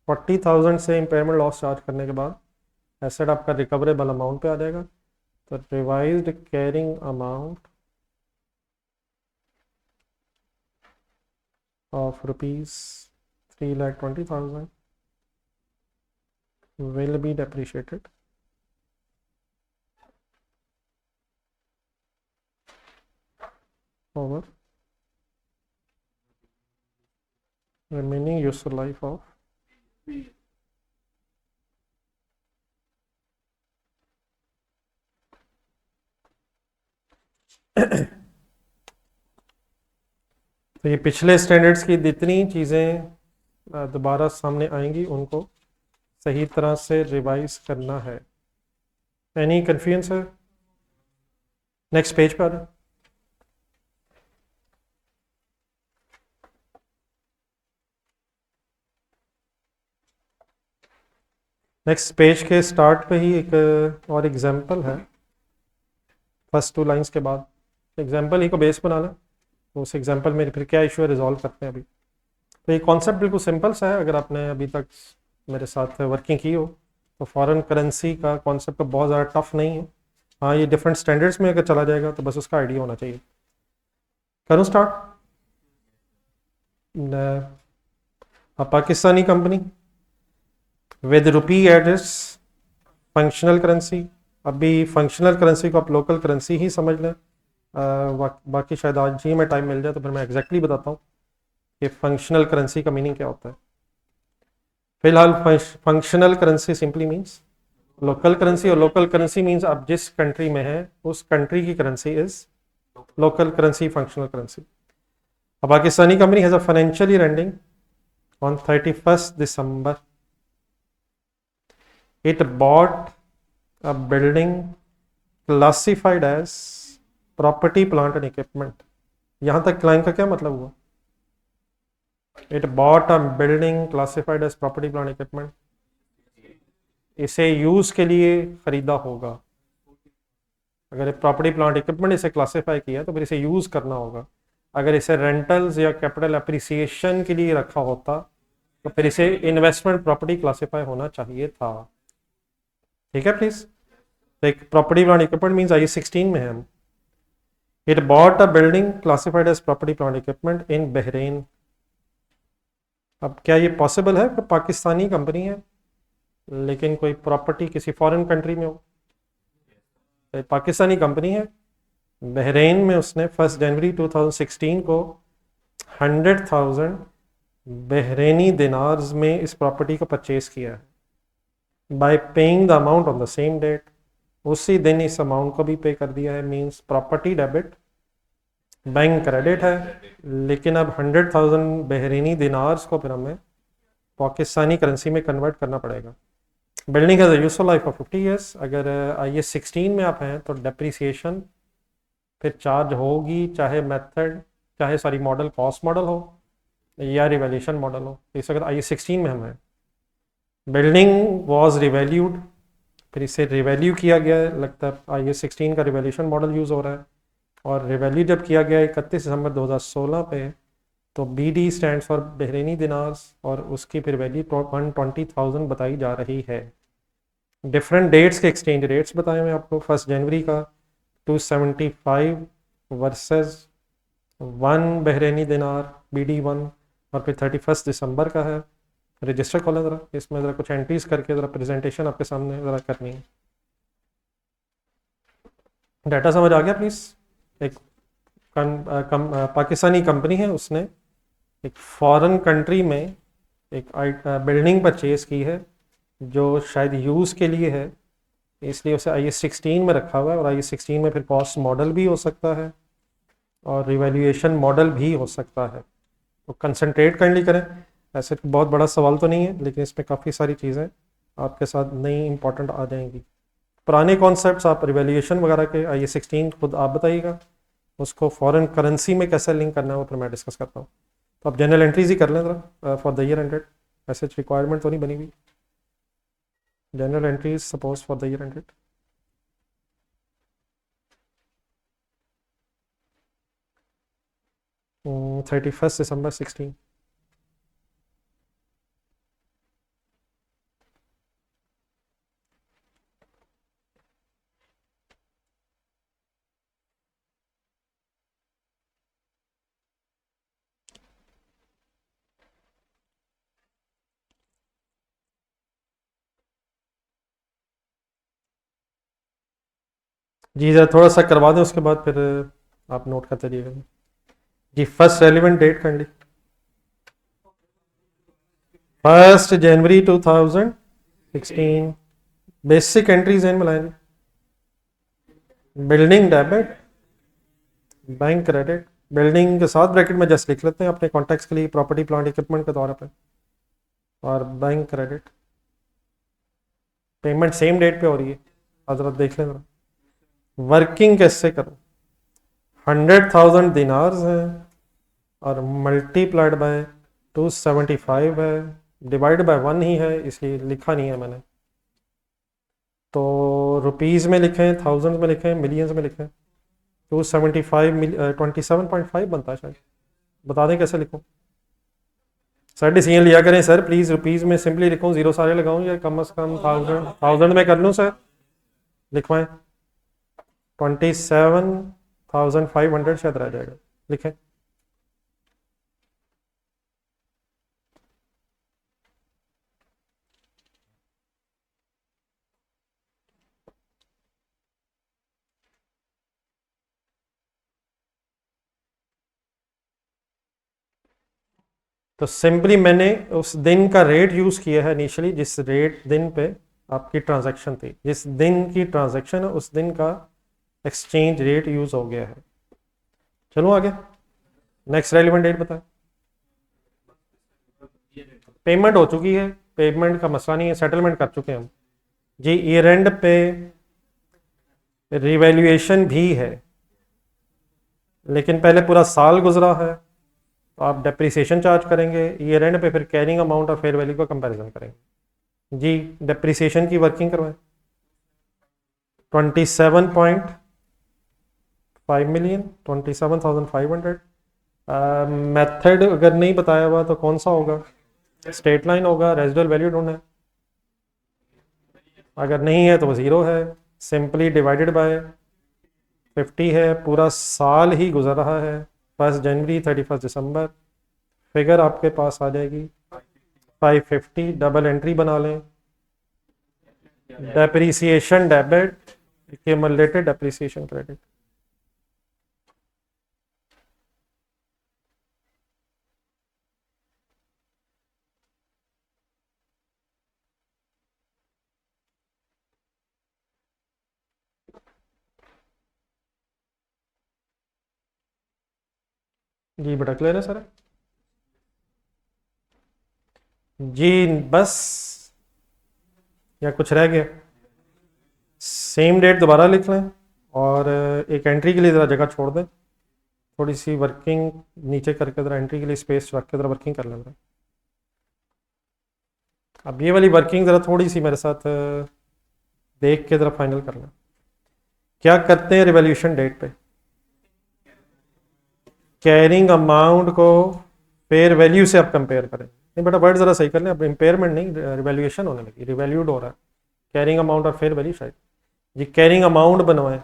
A: 40,000 से impairment loss चार्ज करने के बाद एसेट आपका रिकवरेबल अमाउंट पे आ जाएगा। तो revised carrying amount of rupees 3,20,000 will be depreciated over remaining useful life of तो ये पिछले स्टैंडर्ड्स की जितनी चीज़ें दोबारा सामने आएंगी उनको सही तरह से रिवाइज करना है। Any confusion sir, next page पर। नेक्स्ट पेज के स्टार्ट पे ही एक और एग्जांपल है, फर्स्ट 2 लाइंस के बाद एग्जांपल ही को बेस बना लें, तो उस एग्जांपल में फिर क्या इशू है रिजॉल्व करते हैं अभी। तो ये कॉन्सेप्ट बिल्कुल सिंपल सा है, अगर आपने अभी तक मेरे साथ वर्किंग की हो तो फॉरेन करेंसी का कॉन्सेप्ट तो बहुत ज़्यादा टफ नहीं है। हाँ ये डिफरेंट स्टैंडर्ड्स में अगर चला जाएगा तो बस उसका आइडिया होना चाहिए। करूँ start. a Pakistani company with rupee as its functional currency अभी फंक्शनल करेंसी को आप लोकल करेंसी ही समझ लें। बाकी शायद आज ही में टाइम मिल जाए तो फिर मैं एग्जैक्टली बताता हूँ कि फंक्शनल करेंसी का मीनिंग क्या होता है। फिलहाल functional currency simply means local currency, और लोकल करेंसी मीन्स आप जिस कंट्री में है उस कंट्री की currency is local currency, functional currency. अब Pakistani company has a financial year ending on 31st December. It bought a building classified as property, plant and equipment. यहां तक लाइन का क्या मतलब हुआ? It bought a building classified as property, plant, equipment. इसे use के लिए खरीदा होगा। अगर प्रॉपर्टी प्लांट इक्विपमेंट इसे क्लासिफाई किया तो फिर इसे यूज करना होगा। अगर इसे रेंटल्स या कैपिटल अप्रिसिएशन के लिए रखा होता तो फिर इसे इन्वेस्टमेंट प्रॉपर्टी क्लासिफाई होना चाहिए था। ठीक है प्लीज। तो एक property plant equipment means I 16 में है हम। It bought a building classified as property plant equipment in Bahrain. अब क्या ये पॉसिबल है कि पाकिस्तानी कंपनी है लेकिन कोई प्रॉपर्टी किसी फॉरेन कंट्री में हो? तो पाकिस्तानी कंपनी है, बहरीन में उसने 1 जनवरी 2016 को 100,000 बहरीनी दिनार्स में इस प्रॉपर्टी को परचेज किया है by paying the amount on the same date. उसी दिन इस अमाउंट को भी पे कर दिया है। Means property debit, bank credit है, लेकिन अब 100,000 बहरीनी दिनार्स को फिर हमें पाकिस्तानी करेंसी में कन्वर्ट करना पड़ेगा। Building has a useful life of 50 years. अगर IAS 16 में आप हैं तो डेप्रिसिएशन फिर चार्ज होगी, चाहे मॉडल कॉस्ट मॉडल हो या रिवैल्यूएशन मॉडल हो। इस अगर IAS 16 में हम हैं, बिल्डिंग वॉज रिवैल्यूड, फिर इसे रिवैल्यू किया गया है। लगता है IAS 16 का रिवैल्यूएशन मॉडल यूज़ हो रहा है, और रिवैल्यू जब किया गया 31 दिसंबर 2016 पे, तो BD स्टैंड फॉर बहरीनी दिनार्स, और उसकी फिर वैल्यू 120,000 बताई जा रही है। डिफरेंट डेट्स के एक्सचेंज रेट्स बताए मैं आपको। 1 जनवरी का 275 वर्सेस 1 बहरीनी दिनार BD1, और फिर 31 दिसंबर का है। रजिस्टर खोलें ज़रा, इसमें ज़रा कुछ एंट्रीज करके ज़रा प्रेजेंटेशन आपके सामने ज़रा करनी है। डाटा समझ आ गया प्लीज़? एक पाकिस्तानी कंपनी है, उसने एक फॉरेन कंट्री में एक बिल्डिंग परचेज की है जो शायद यूज़ के लिए है, इसलिए उसे IAS 16 में रखा हुआ है। और IAS 16 में फिर कॉस्ट मॉडल भी हो सकता है और रिवैल्यूएशन मॉडल भी हो सकता है। तो कंसंट्रेट काइंडली करें। ऐसे बहुत बड़ा सवाल तो नहीं है, लेकिन इसमें काफ़ी सारी चीज़ें आपके साथ नई इंपॉर्टेंट आ जाएंगी। पुराने कॉन्सेप्ट्स आप रिवैल्यूएशन वगैरह के IAS 16 खुद आप बताइएगा, उसको फॉरेन करेंसी में कैसे लिंक करना है वो फिर मैं डिस्कस करता हूँ। तो आप जनरल एंट्रीज ही कर लें ज़रा फॉर द ईयर एंडेड। ऐसे रिक्वायरमेंट तो नहीं बनी हुई। General entries suppose for the year ended. Hmm, 31st December 16। जी जरा थोड़ा सा करवा दें, उसके बाद फिर आप नोट करते रहिएगा जी। फर्स्ट रेलिवेंट डेट कर ली 1 जनवरी 2016। बेसिक एंट्रीज हैं मिलाएंगे। Building debit, bank credit. Building के साथ ब्रैकेट में जस्ट लिख लेते हैं अपने कॉन्टेक्स्ट के लिए, प्रॉपर्टी प्लांट इक्विपमेंट के तौर पे, और bank credit. Payment same date पे हो रही है, हजरत देख लें जरा। वर्किंग कैसे करो? 100,000 दिनार्स है और मल्टीप्लाइड बाय 275 है, डिवाइड बाय 1 ही है इसलिए लिखा नहीं है मैंने। तो रुपीज़ में लिखें, थाउजेंड में लिखें, मिलियंस में लिखें। 27.5 बनता है शायद। बता दें कैसे लिखूं? सर डिसीजन लिया करें सर प्लीज़। रुपीज़ में सिंपली लिखूं, जीरो सारे लगाऊं, या कम से कम थाउजेंड में कर लूं सर? लिखवाएं। 27,500 शायद रह जाएगा। लिखें। तो सिंपली मैंने उस दिन का रेट यूज़ किया है इनिशियली, जिस रेट दिन पे आपकी ट्रांजैक्शन थी, जिस दिन की ट्रांजैक्शन है उस दिन का एक्सचेंज रेट यूज़ हो गया है। चलो आगे, नेक्स्ट रेलिवेंट डेट बताएं। पेमेंट हो चुकी है, पेमेंट का मसला नहीं है, सेटलमेंट कर चुके हैं हम जी। ईयर एंड पे रिवैल्यूएशन भी है, लेकिन पहले पूरा साल गुजरा है तो आप डेप्रिसिएशन चार्ज करेंगे। ईयर एंड पे फिर कैरिंग अमाउंट और फेयर वैल्यू का कंपैरिजन करेंगे जी। डेप्रिसिएशन की वर्किंग करवाएं। 27.5 मिलियन, 27,500। मेथड अगर नहीं बताया हुआ तो कौन सा होगा? स्ट्रेट लाइन होगा, रेजिडुअल वैल्यू ढूंढना है। अगर नहीं है तो वो ज़ीरो है, सिंपली डिवाइडेड बाय 50 है। पूरा साल ही गुजर रहा है, 1 जनवरी 31 दिसंबर। फिगर आपके पास आ जाएगी 550। डबल एंट्री बना लें, depreciation debit, accumulated depreciation credit. जी बेटा क्लियर है सर? जी बस, या कुछ रह गया? सेम डेट दोबारा लिख लें और एक एंट्री के लिए ज़रा जगह छोड़ दें, थोड़ी सी वर्किंग नीचे करके ज़रा एंट्री के लिए स्पेस रख के ज़रा वर्किंग कर लें। अब ये वाली वर्किंग ज़रा थोड़ी सी मेरे साथ देख के ज़रा फाइनल कर लें। क्या करते हैं रिवॉल्यूशन डेट पे? कैरिंग अमाउंट को फेयर वैल्यू से आप कंपेयर करें। नहीं बेटा वर्ड ज़रा सही कर लें, अब इम्पेयरमेंट नहीं, रिवैल्यूएशन होने लगी, रिवैल्यूड हो रहा है। कैरिंग अमाउंट और फेयर वैल्यू शायद जी। कैरिंग अमाउंट बनवाएं,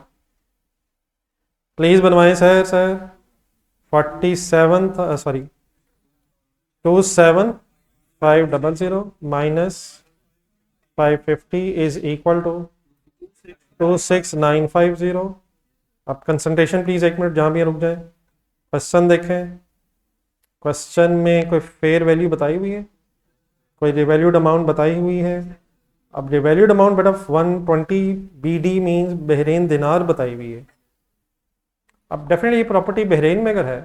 A: प्लीज़ बनवाएं sir. 47 sorry 27500 minus 550 is equal to 26950। अब कंसंट्रेशन प्लीज़, एक मिनट जहाँ भी रुक जाए। क्वेश्चन देखें, क्वेश्चन में कोई फेयर वैल्यू बताई हुई है, कोई रिवैल्यूड अमाउंट बताई हुई है। अब रिवैल्यूड अमाउंट बेटा 120 BD मीन्स बहरीन दिनार बताई हुई है। अब डेफिनेटली ये प्रॉपर्टी बहरीन में अगर है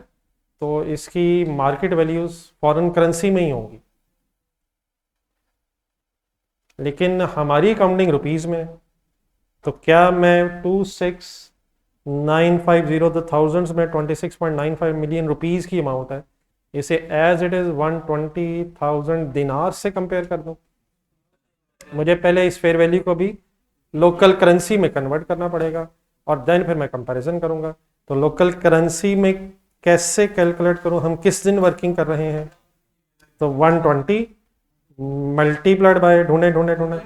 A: तो इसकी मार्केट वैल्यूज फॉरेन करेंसी में ही होंगी, लेकिन हमारी अकाउंटिंग रुपीज़ में। तो क्या मैं 26,950 द थाउजेंड्स में 26.95 मिलियन रुपीज़ की अमाउंट है, इसे एज इट इज़ 120,000 दिनार से कंपेयर कर दूं? मुझे पहले इस फेयर वैल्यू को भी लोकल करेंसी में कन्वर्ट करना पड़ेगा और देन फिर मैं कंपैरिजन करूंगा। तो लोकल करेंसी में कैसे कैलकुलेट करूं? हम किस दिन वर्किंग कर रहे हैं? तो 120 मल्टीप्लाइड बाय ढूंढे ढूंढे ढूंढे,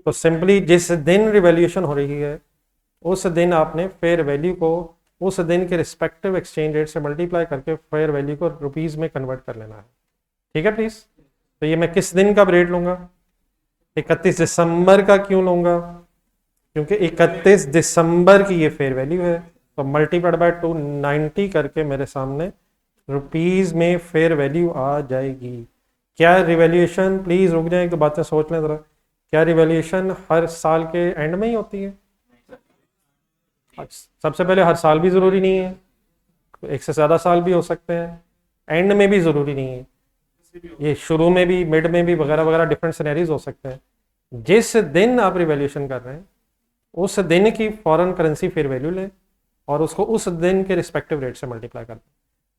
A: तो सिंपली जिस दिन रिवैल्यूएशन हो रही है उस दिन आपने फेयर वैल्यू को उस दिन के रिस्पेक्टिव एक्सचेंज रेट से मल्टीप्लाई करके फेयर वैल्यू को रुपीज़ में कन्वर्ट कर लेना है। ठीक है प्लीज़? तो ये मैं किस दिन का रेट लूँगा? 31 दिसंबर का क्यों लूँगा? क्योंकि 31 दिसंबर की ये फेयर वैल्यू है, तो मल्टीप्लाइड बाय 290 करके मेरे सामने रुपीज़ में फेयर वैल्यू आ जाएगी। क्या रिवैल्यूएशन, प्लीज़ रुक जाए, एक दो बातें सोच लें ज़रा, क्या रिवैल्यूएशन हर साल के एंड में ही होती है? सबसे पहले हर साल भी ज़रूरी नहीं है, एक से ज़्यादा साल भी हो सकते हैं, एंड में भी ज़रूरी नहीं है, ये शुरू में भी, मिड में भी, वगैरह वगैरह डिफरेंट सिनेरियोज हो सकते हैं। जिस दिन आप रिवैल्यूएशन कर रहे हैं उस दिन की फॉरेन करेंसी फेयर वैल्यू लें और उसको उस दिन के रिस्पेक्टिव रेट से मल्टीप्लाई कर दें।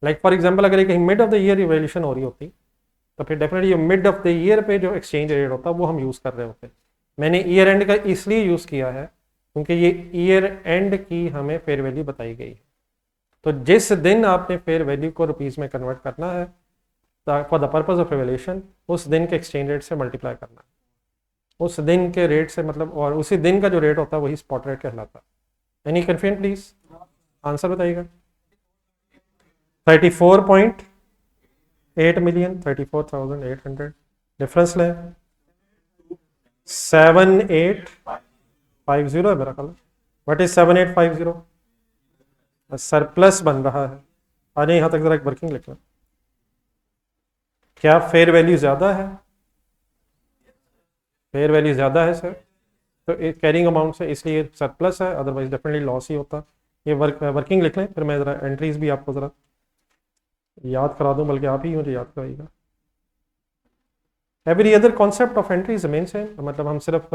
A: लाइक फॉर एग्जांपल अगर कहीं mid of the year revaluation हो रही होती तो फिर definitely mid of the year पे जो एक्सचेंज रेट होता है वो हम यूज़ कर रहे होते। मैंने ईयर एंड का इसलिए यूज़ किया है क्योंकि ये ईयर एंड की हमें फेयर वैल्यू बताई गई है। तो जिस दिन आपने फेयर वैल्यू को रुपीज़ में कन्वर्ट करना है for the purpose of revaluation, उस दिन के एक्सचेंज रेट से मल्टीप्लाई करना है, उस दिन के रेट से मतलब, और उसी दिन का जो रेट होता है वही स्पॉट रेट कहलाता है। एनी कन्फ्यूजन प्लीज आंसर बताइएगा। 34.8 मिलियन, 34,800। डिफरेंस लें 7850 है मेरा ख्याल। What is 7850? सरप्लस बन रहा है। आ जाए यहाँ तक जरा एक वर्किंग लिख लें। क्या फेयर वैल्यू ज़्यादा है? फेयर वैल्यू ज़्यादा है सर, तो एक कैरिंग अमाउंट से इसलिए सरप्लस है, अदरवाइज डेफिनेटली लॉस ही होता। ये वर्किंग लिख लें, फिर मैं ज़रा एंट्रीज भी आपको ज़रा याद करा दूं, बल्कि आप ही मुझे याद कराइएगा। Every other concept of entry remain same, मतलब हम सिर्फ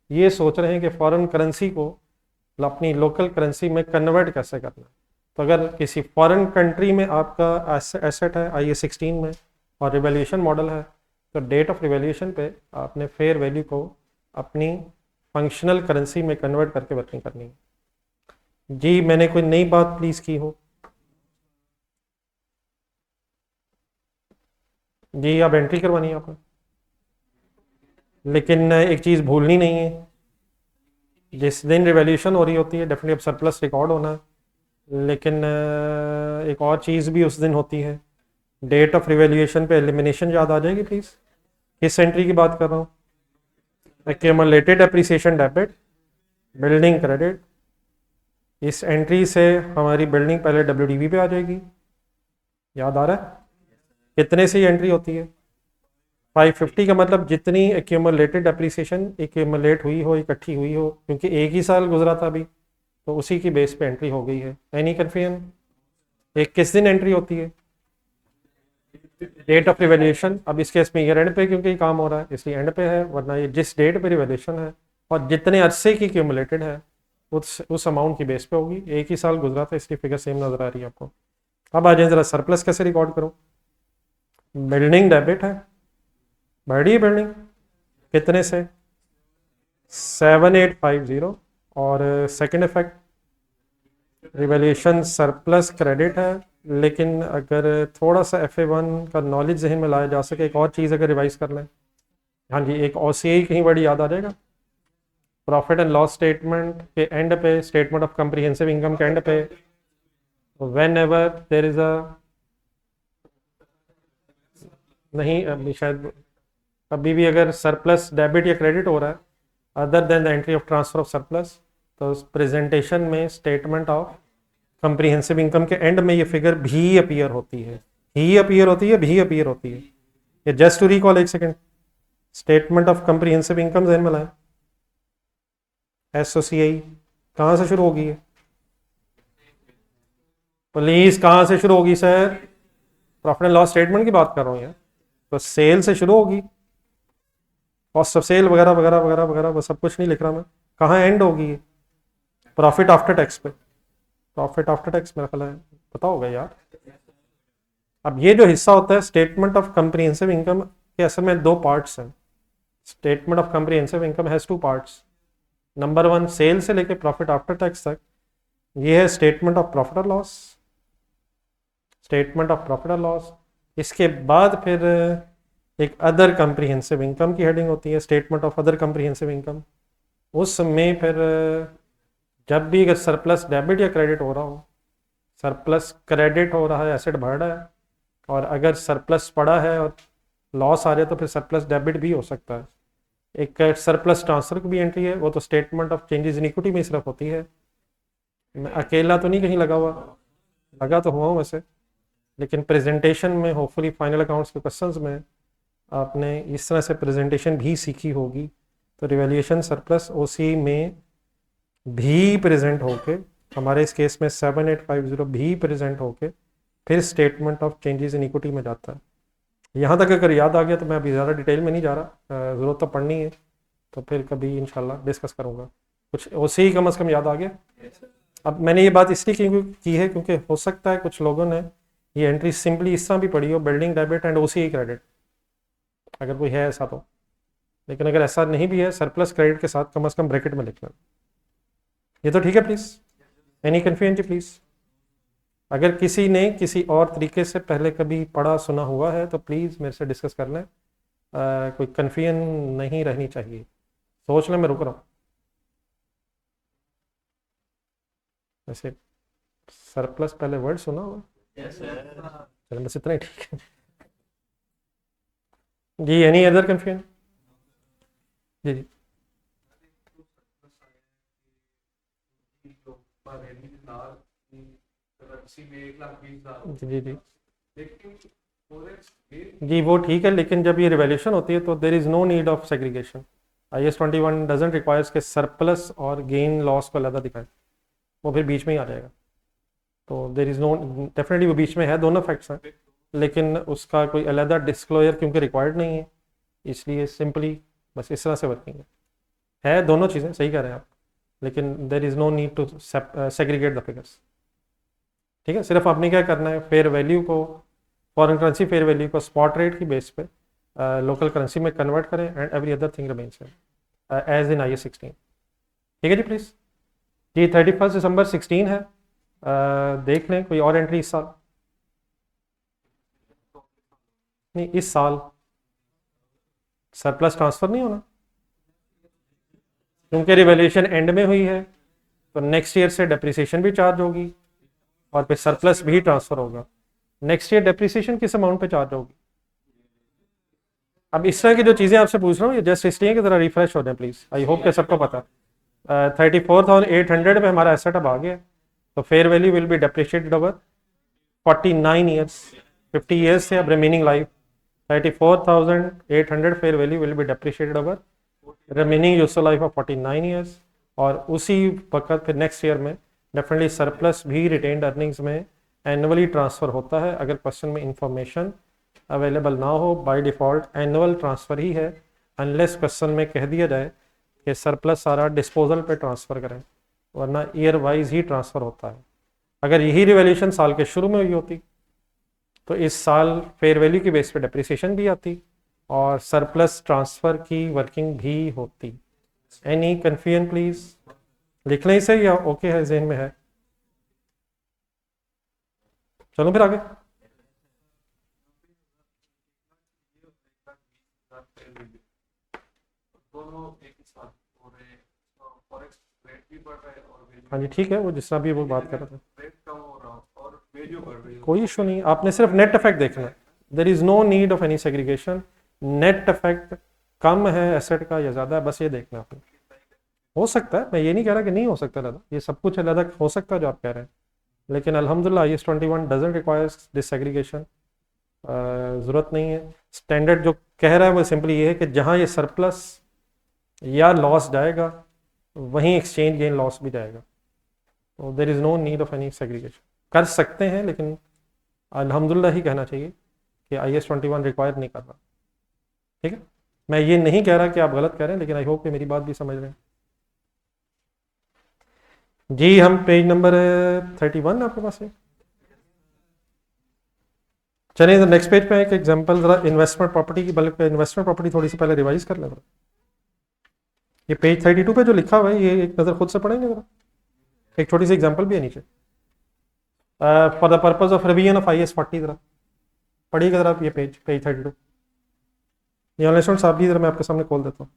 A: ये सोच रहे हैं कि फॉरेन करेंसी को अपनी लोकल करेंसी में कन्वर्ट कैसे करना है। तो अगर किसी फॉरेन कंट्री में आपका एसेट है IAS 16 में और रिवैल्यूएशन मॉडल है, तो डेट ऑफ रिवैल्यूएशन पे आपने फेयर वैल्यू को अपनी फंक्शनल करेंसी में कन्वर्ट करके वर्किंग करनी है। जी मैंने कोई नई बात प्लीज़ की हो? जी आप एंट्री करवानी है आपने, लेकिन एक चीज़ भूलनी नहीं है, जिस दिन रिवैल्यूएशन हो रही होती है डेफिनेटली अब सरप्लस रिकॉर्ड होना है, लेकिन एक और चीज़ भी उस दिन होती है, डेट ऑफ रिवैल्यूएशन पे एलिमिनेशन याद आ जाएगी प्लीज़। किस एंट्री की बात कर रहा हूँ? Accumulated appreciation debit, building credit. इस एंट्री से हमारी बिल्डिंग पहले WDV पे आ जाएगी, याद आ रहा है? कितने से एंट्री होती है? 550 का मतलब जितनी एक्यूमुलेटेड एप्रिसिएशन एक्यूमुलेट हुई हो, इकट्ठी हुई हो, क्योंकि एक ही साल गुजरा था अभी, तो उसी की बेस पे एंट्री हो गई है। Any confusion? एक किस दिन एंट्री होती है? Date of revaluation. अब इस केस में ईयर एंड पे क्योंकि काम हो रहा है इसलिए एंड पे है, वरना ये जिस डेट पे रिवैल्यूएशन है और जितने अरसे की क्यूमुलेटेड है उस अमाउंट की बेस पे होगी। एक ही साल गुजरा था इसलिए फिगर सेम नजर आ रही है आपको। अब आ जाए जरा सरप्लस कैसे रिकॉर्ड करो। बिल्डिंग डेबिट है, बढ़ी है बिल्डिंग, कितने से? 7850। और second effect revaluation surplus credit है, लेकिन अगर थोड़ा सा FA1 का नॉलेज जहन में लाया जा सके, एक और चीज़ अगर रिवाइज कर लें, हाँ जी, एक OCI कहीं बड़ी याद आ जाएगा, प्रॉफिट एंड लॉस स्टेटमेंट के एंड पे, स्टेटमेंट ऑफ कम्प्रिहेंसिव इनकम के एंड पे, when ever there is a, नहीं अभी शायद अभी भी अगर सरप्लस डेबिट या क्रेडिट हो रहा है other than the entry of transfer of surplus, तो प्रेजेंटेशन में स्टेटमेंट ऑफ कम्प्रिहेंसिव इनकम के एंड में ये फिगर भी अपीयर होती है, ही अपीयर होती है, भी अपीयर होती है। ये जस्ट टू रिकॉल, एक second, statement of comprehensive income जहन में लाएं, SOCI कहाँ से शुरू होगी? प्लीज कहाँ से शुरू होगी sir? Profit and loss statement की बात कर रहा हूँ यार, तो सेल से शुरू होगी, कॉस्ट ऑफ सेल वगैरह वगैरह वगैरह वगैरह, वो सब कुछ नहीं लिख रहा मैं। कहाँ एंड होगी? प्रॉफिट आफ्टर टैक्स पे। प्रॉफिट आफ्टर टैक्स मेरा ख्याल है पता होगा यार। अब ये जो हिस्सा होता है स्टेटमेंट ऑफ कम्प्रिहेंसिव इनकम के, असल में दो पार्ट्स हैं। Statement of comprehensive income has two parts. Number 1 सेल से लेके प्रॉफिट आफ्टर टैक्स तक, ये है स्टेटमेंट ऑफ प्रॉफिट और लॉस, स्टेटमेंट ऑफ प्रॉफिट और लॉस। इसके बाद फिर एक अदर कम्प्रिहेंसिव इनकम की हेडिंग होती है, statement of other comprehensive income. उसमें फिर जब भी अगर सरप्लस डेबिट या क्रेडिट हो रहा हो, सरप्लस क्रेडिट हो रहा है, एसेट बढ़ रहा है, और अगर सरप्लस पड़ा है और लॉस आ रहा है तो फिर सरप्लस डेबिट भी हो सकता है। एक सरप्लस ट्रांसफर की भी एंट्री है, वो तो statement of changes in equity में सिर्फ होती है। मैं अकेला तो नहीं कहीं लगा हुआ, लगा तो हुआ हूँ वैसे, लेकिन प्रेजेंटेशन में होपफुली फाइनल अकाउंट्स के क्वेश्चंस में आपने इस तरह से प्रेजेंटेशन भी सीखी होगी। तो रिवैल्यूएशन सरप्लस OCI में भी प्रेजेंट होके, हमारे इस केस में 7850 भी प्रेजेंट होके फिर statement of changes in equity में जाता है। यहाँ तक अगर याद आ गया तो मैं अभी ज़्यादा डिटेल में नहीं जा रहा, ज़रूरत तो पड़नी है, तो फिर कभी इंशाल्लाह डिस्कस करूँगा। कुछ OCI कम से कम याद आ गया। अब मैंने ये बात इसलिए की है क्योंकि हो सकता है कुछ लोगों ने ये एंट्री सिंपली इस तरह भी पढ़ी हो, building debit and OCI credit, अगर कोई है ऐसा तो। लेकिन अगर ऐसा नहीं भी है, सरप्लस क्रेडिट के साथ कम से कम ब्रैकेट में लिख लें। ये तो ठीक है प्लीज़? एनी कन्फ्यूजन जी प्लीज़? अगर किसी ने किसी और तरीके से पहले कभी पढ़ा सुना हुआ है तो प्लीज़ मेरे से डिस्कस कर लें, कोई कन्फ्यूजन नहीं रहनी चाहिए। सोच लें, मैं रुक रहा हूँ। वैसे सरप्लस पहले वर्ड सुना हुआ? चलो बस इतना ही ठीक है जी। Any other confusion? जी जी जी जी जी। जी वो ठीक है, लेकिन जब ये रिवैल्यूएशन होती है तो there is no need of segregation. IAS 21 doesn't requires के सरप्लस और गेन लॉस को अलग दिखाए, वो फिर बीच में ही आ जाएगा। तो देर इज़ नो, डेफिनेटली वो बीच में है, दोनों फैक्ट्स हैं, लेकिन उसका कोई अलग डिस्क्लोजर क्योंकि रिक्वायर्ड नहीं है, इसलिए सिंपली बस इस तरह से वर्किंग है दोनों चीज़ें, सही कह रहे हैं आप, लेकिन there is no need to segregate the figures. ठीक है, सिर्फ आपने क्या करना है, फेयर वैल्यू को, फॉरेन करेंसी फेयर वैल्यू को स्पॉट रेट की बेस पे लोकल करेंसी में कन्वर्ट करें and every other thing remains as in IAS 16। ठीक है जी प्लीज़। जी 31 दिसंबर 16 है। देख लें कोई और एंट्री इस साल, नहीं इस साल सरप्लस ट्रांसफर नहीं होना, क्योंकि रिवैल्यूएशन एंड में हुई है तो नेक्स्ट ईयर से डेप्रिसिएशन भी चार्ज होगी और फिर सरप्लस भी ट्रांसफर होगा। नेक्स्ट ईयर डेप्रिसिएशन किस अमाउंट पे चार्ज होगी? अब इस तरह की जो चीज़ें आपसे पूछ रहा हूँ ये जस्ट इसलिए कि ज़रा रिफ्रेश हो जाए प्लीज़, आई होप कि सबको पता। 34,800 पे हमारा एसेट अब आ गया, तो fair value will be depreciated over 49 years, 50 years से अब remaining life. 34,800 fair value will be depreciated over remaining useful life of 49 years. और उसी वक्त फिर नेक्स्ट ईयर में डेफिनेटली सरप्लस भी रिटेन्ड अर्निंग्स में एनुअली ट्रांसफ़र होता है, अगर क्वेश्चन में इंफॉर्मेशन अवेलेबल ना हो। बाय डिफ़ॉल्ट एनुअल ट्रांसफ़र ही है, अनलेस क्वेश्चन में कह दिया जाए कि सरप्लस सारा डिस्पोजल पे ट्रांसफ़र करें, वरना ईयर वाइज ही ट्रांसफ़र होता है। अगर यही रिवैल्यूएशन साल के शुरू में हुई होती तो इस साल फेयर वैल्यू की बेस पे डेप्रिसिएशन भी आती और सरप्लस ट्रांसफ़र की वर्किंग भी होती। Any confusion please? लिख लें इसे या ओके है, जहन में है? चलो फिर आगे। हाँ जी ठीक है, वो जिस तरह भी वो बात कर रहे थे, कोई इशू नहीं, आपने सिर्फ नेट इफेक्ट देखना है। There is no need of any segregation. Net effect कम है एसेट का या ज़्यादा है, बस ये देखना आपने। हो सकता है, मैं ये नहीं कह रहा कि नहीं हो सकता दादा, ये सब कुछ अलग हो सकता है जो आप कह रहे हैं, लेकिन अल्हम्दुलिल्लाह IAS 21 doesn't requires this segregation, ज़रूरत नहीं है। स्टैंडर्ड जो कह रहा है वो सिंपली ये है कि जहाँ ये सरप्लस या लॉस जाएगा वहीं एक्सचेंज गेन लॉस भी जाएगा, तो there is no need of any segregation. कर सकते हैं, लेकिन अल्हम्दुलिल्लाह ही कहना चाहिए कि IAS 21 रिक्वायर नहीं कर रहा। ठीक है, मैं ये नहीं कह रहा कि आप गलत कह रहे हैं, लेकिन आई होप कि मेरी बात भी समझ रहे हैं। जी हम पेज नंबर 31 आपके पास है। चलिए नेक्स्ट पेज पे एक एग्जांपल जरा इन्वेस्टमेंट प्रॉपर्टी की, बल्कि इन्वेस्टमेंट प्रॉपर्टी थोड़ी सी पहले रिवाइज कर लें। ये पेज 32 पे जो लिखा हुआ है ये एक नज़र खुद से पढ़ेंगे जरा, एक छोटी सी एग्जांपल भी है नीचे। For the purpose of revision of IAS 40, जरा पढ़िएगा जरा आप ये पेज 32। ये ऑनलाइन साहब भी जरा मैं आपके सामने खोल देता हूँ।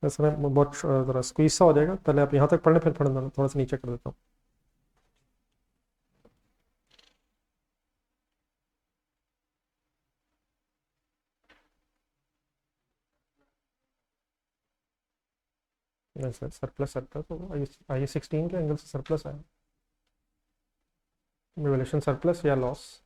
A: वैसे मैं बहुत ज़रा स्क्वीज सा हो जाएगा, पहले आप यहाँ तक पढ़ लें फिर पढ़ना, थोड़ा सा नीचे कर देता हूँ। सरप्लस सरप्लस होगा, IAS 16 के एंगल से सरप्लस आया, रिवैल्यूएशन सरप्लस या लॉस।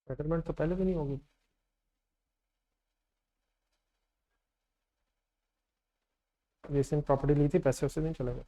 A: सेटलमेंट तो पहले भी नहीं होगी। जिस दिन प्रॉपर्टी ली थी पैसे उसी दिन चले गए।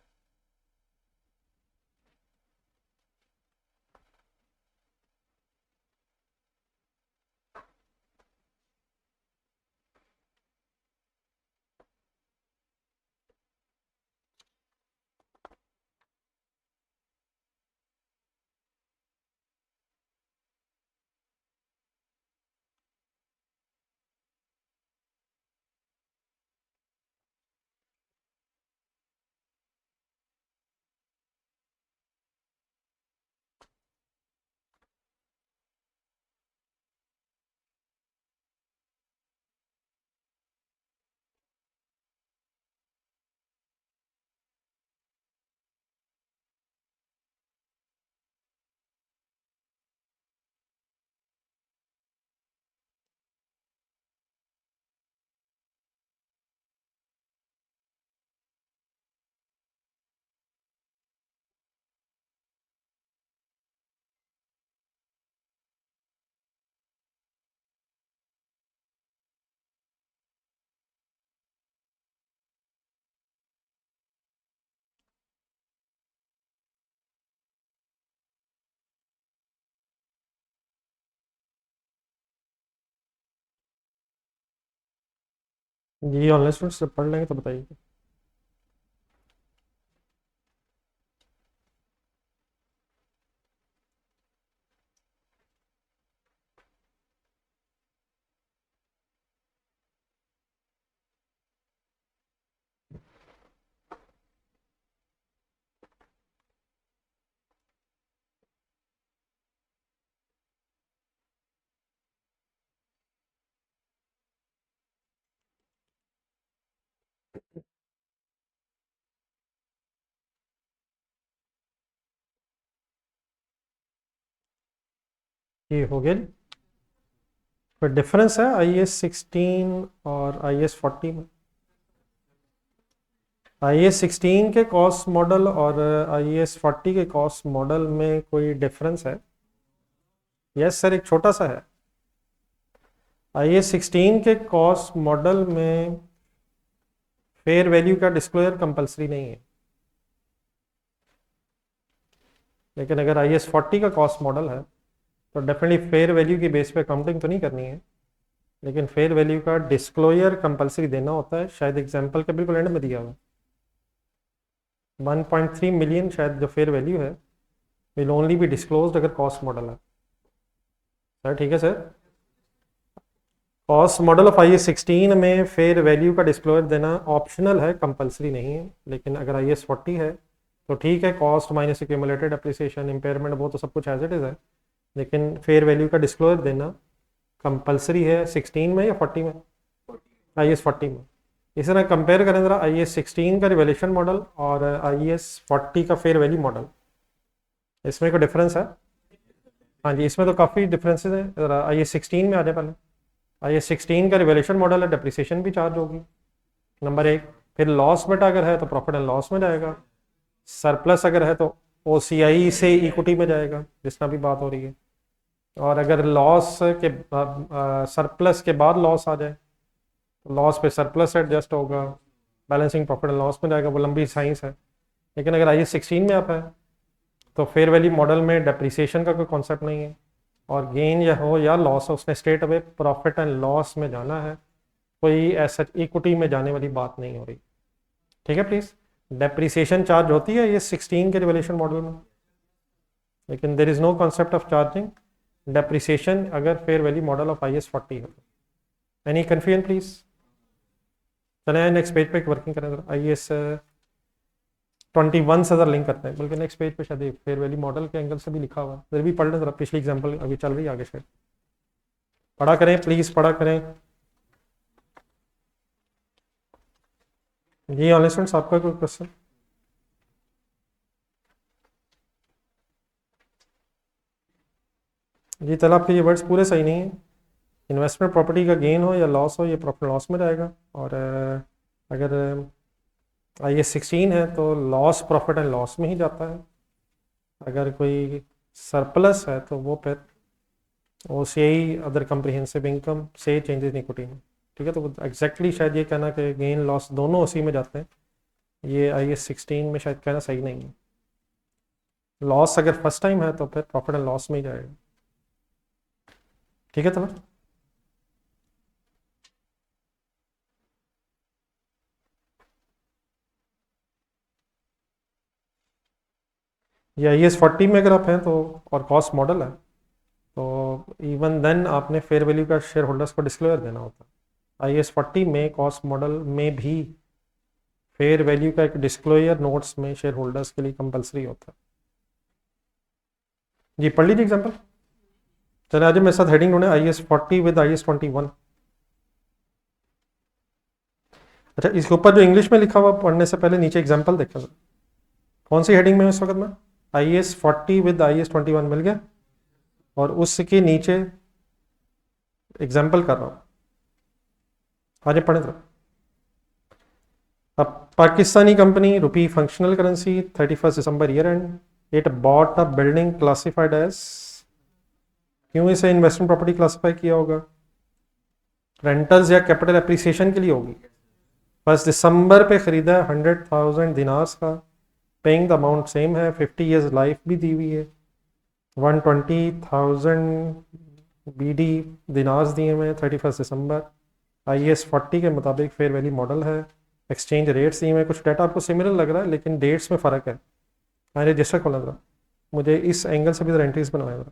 A: जी ऑनलाइन स्टूडेंट्स जब पढ़ लेंगे तो बताइए। ये हो गया जी। कोई डिफरेंस है IAS 16 और IAS 40 में? IAS 16 के कॉस्ट मॉडल और IAS 40 के कॉस्ट मॉडल में कोई डिफरेंस है? यस सर, एक छोटा सा है। IAS 16 के कॉस्ट मॉडल में फेयर वैल्यू का डिस्क्लोजर कंपलसरी नहीं है, लेकिन अगर IAS 40 का कॉस्ट मॉडल है तो डेफिनेटली फेयर वैल्यू की बेस पे अकाउंटिंग तो नहीं करनी है, लेकिन फेयर वैल्यू का डिस्क्लोजर कंपलसरी देना होता है। शायद एग्जांपल के बिल्कुल एंड में दिया हुआ है 1.3 मिलियन, शायद जो फेयर वैल्यू है विल ओनली बी डिस्क्लोज्ड अगर कॉस्ट मॉडल है। सर ठीक है sir, cost model of IAS 16 में फेयर वैल्यू का डिस्क्लोजर देना ऑप्शनल है, कंपलसरी नहीं है। लेकिन अगर IAS 40 है तो ठीक है, cost minus accumulated appreciation impairment वो तो सब कुछ एज इट इज़ है, लेकिन फेयर वैल्यू का डिस्क्लोजर देना कंपलसरी है 16 में या 40 में? IAS 40 में। इस तरह कंपेयर करें ज़रा IAS 16 का रिवैल्यूएशन मॉडल और IAS 40 का फेयर वैल्यू मॉडल, इसमें कोई डिफरेंस है? हाँ जी, इसमें तो काफ़ी डिफरेंसेस हैं। ज़रा IAS 16 में आ जाए पहले। IAS 16 का रिवैल्यूएशन मॉडल है, डिप्रिसिएशन भी चार्ज होगी, नंबर एक। फिर लॉस बेटा अगर है तो प्रॉफिट एंड लॉस में जाएगा, सरप्लस अगर है तो OCI से इक्विटी में जाएगा, जिसना भी बात हो रही है। और अगर लॉस के सरप्लस के बाद लॉस आ जाए तो लॉस पे सरप्लस एडजस्ट होगा, बैलेंसिंग प्रॉफिट एंड लॉस में जाएगा, वो लंबी साइंस है। लेकिन अगर IAS 16 में आता है तो फेयर वैल्यू मॉडल में डेप्रिसिएशन का कोई कॉन्सेप्ट नहीं है, और गेन या हो या लॉस हो उसने straight away profit and loss में जाना है, कोई ऐसा इक्विटी में जाने वाली बात नहीं हो रही। ठीक है प्लीज़। डेप्रिसिएशन चार्ज होती है IAS 16 के रिवैल्यूएशन मॉडल में, लेकिन there is no concept of charging depreciation अगर fair value model of IAS 40 हो। Any confusion please? चले नेक्स्ट पेज पे वर्किंग करें जरा। IAS 21 से ज़रा लिंक करते हैं, बल्कि नेक्स्ट पेज पे शायद फेयर वैल्यू मॉडल के एंगल से भी लिखा हुआ है, फिर भी पढ़ लें जरा। पिछली एग्जाम्पल अभी चल रही है आगे, शायद पढ़ा करें प्लीज़, पढ़ा करें जी। ऑनलाइन स्टूडेंट्स आपका कोई क्वेश्चन? जी चलो, आपके ये वर्ड्स पूरे सही नहीं है। इन्वेस्टमेंट प्रॉपर्टी का गेन हो या लॉस हो, ये प्रॉफिट लॉस में जाएगा। और अगर IAS 16 है तो लॉस प्रॉफिट एंड लॉस में ही जाता है। अगर कोई सरप्लस है तो वो फिर OCI अदर कम्प्रिहेंसिव इनकम से चेंजेस इन इक्विटी में। ठीक है, तो एग्जैक्टली शायद ये कहना कि गेन लॉस दोनों उसी में जाते हैं, ये IAS 16 में शायद कहना सही नहीं है। लॉस अगर फर्स्ट टाइम है तो फिर प्रॉफिट एंड लॉस में ही जाएगा। ठीक है, तो ये IAS 40 में अगर आप हैं तो, और कॉस्ट मॉडल है तो इवन देन आपने फेयर वैल्यू का शेयर होल्डर्स को डिस्क्लोजर देना होता है। IAS 40 में कॉस्ट मॉडल में भी फेयर वैल्यू का एक डिस्क्लोजर नोट्स में शेयर होल्डर्स के लिए कंपलसरी होता है। जी पढ़ लीजिए एग्जाम्पल। चले आज मेरे साथ हेडिंग ढूंढे IAS 40 विद IAS 21। अच्छा, इसके ऊपर जो इंग्लिश में लिखा हुआ पढ़ने से पहले नीचे एग्जाम्पल देखा था, कौन सी हेडिंग में इस वक्त में? IAS 40 विद IAS 21 मिल गया, और उसके नीचे एग्जाम्पल कर रहा हूँ। आगे पढ़े तो। अब Pakistani company rupee functional currency 31 दिसंबर year end, it bought a building classified as, क्यों इसे इन्वेस्टमेंट प्रॉपर्टी क्लासिफाई किया होगा? रेंटल्स या कैपिटल एप्रिसिएशन के लिए होगी। 1 दिसंबर पे खरीदा 100,000 दिनार्स का, पेइंग द अमाउंट सेम है, 50 ईयर्स लाइफ भी दी हुई है, 120,000 BD दिनार्स दिए हुए 31 दिसंबर, IAS 40 के मुताबिक फेयर वैल्यू मॉडल है। एक्सचेंज रेट्स दिए हुए हैं, कुछ डाटा आपको सिमिलर लग रहा है लेकिन डेट्स में फ़र्क है। मैंने रजिस्टर खोला जरा, मुझे इस एंगल से भी जरा एंट्रीज बनवाया जरा।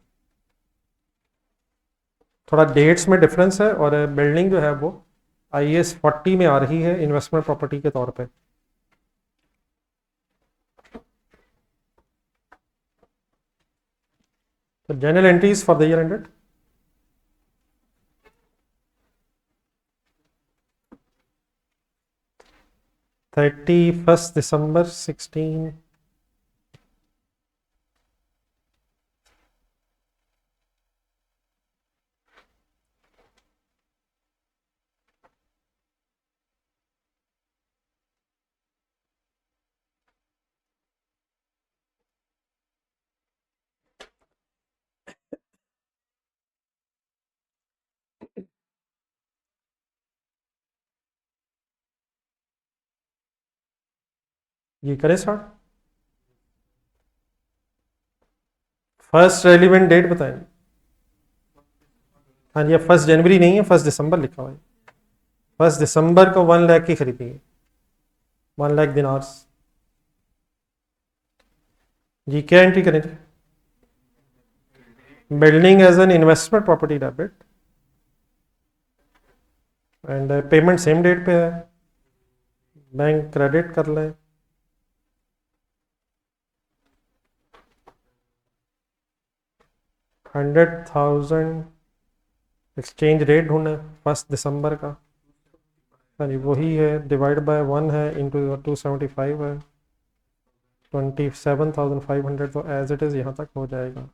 A: थोड़ा डेट्स में डिफरेंस है और बिल्डिंग जो है वो IAS 40 में आ रही है इन्वेस्टमेंट प्रॉपर्टी के तौर पे। तो general entries for the year ended 31 दिसंबर 16। ये करें स्टार्ट। फर्स्ट रेलिवेंट डेट बताएं। हाँ जी, 1 जनवरी नहीं है, 1 दिसंबर लिखा हुआ है। 1 दिसंबर को 1 लाख की खरीदी है, 1 लाख दिनार्स। जी क्या एंट्री करें? Building as an investment property debit and payment same date पे है। बैंक क्रेडिट कर लें। 100,000 एक्सचेंज रेट ढूंढे 1 दिसंबर का। हाँ जी वही है, डिवाइड बाय 1 है, इंटू 275 है, 27,500 तो एज इट इज़ यहाँ तक हो जाएगा।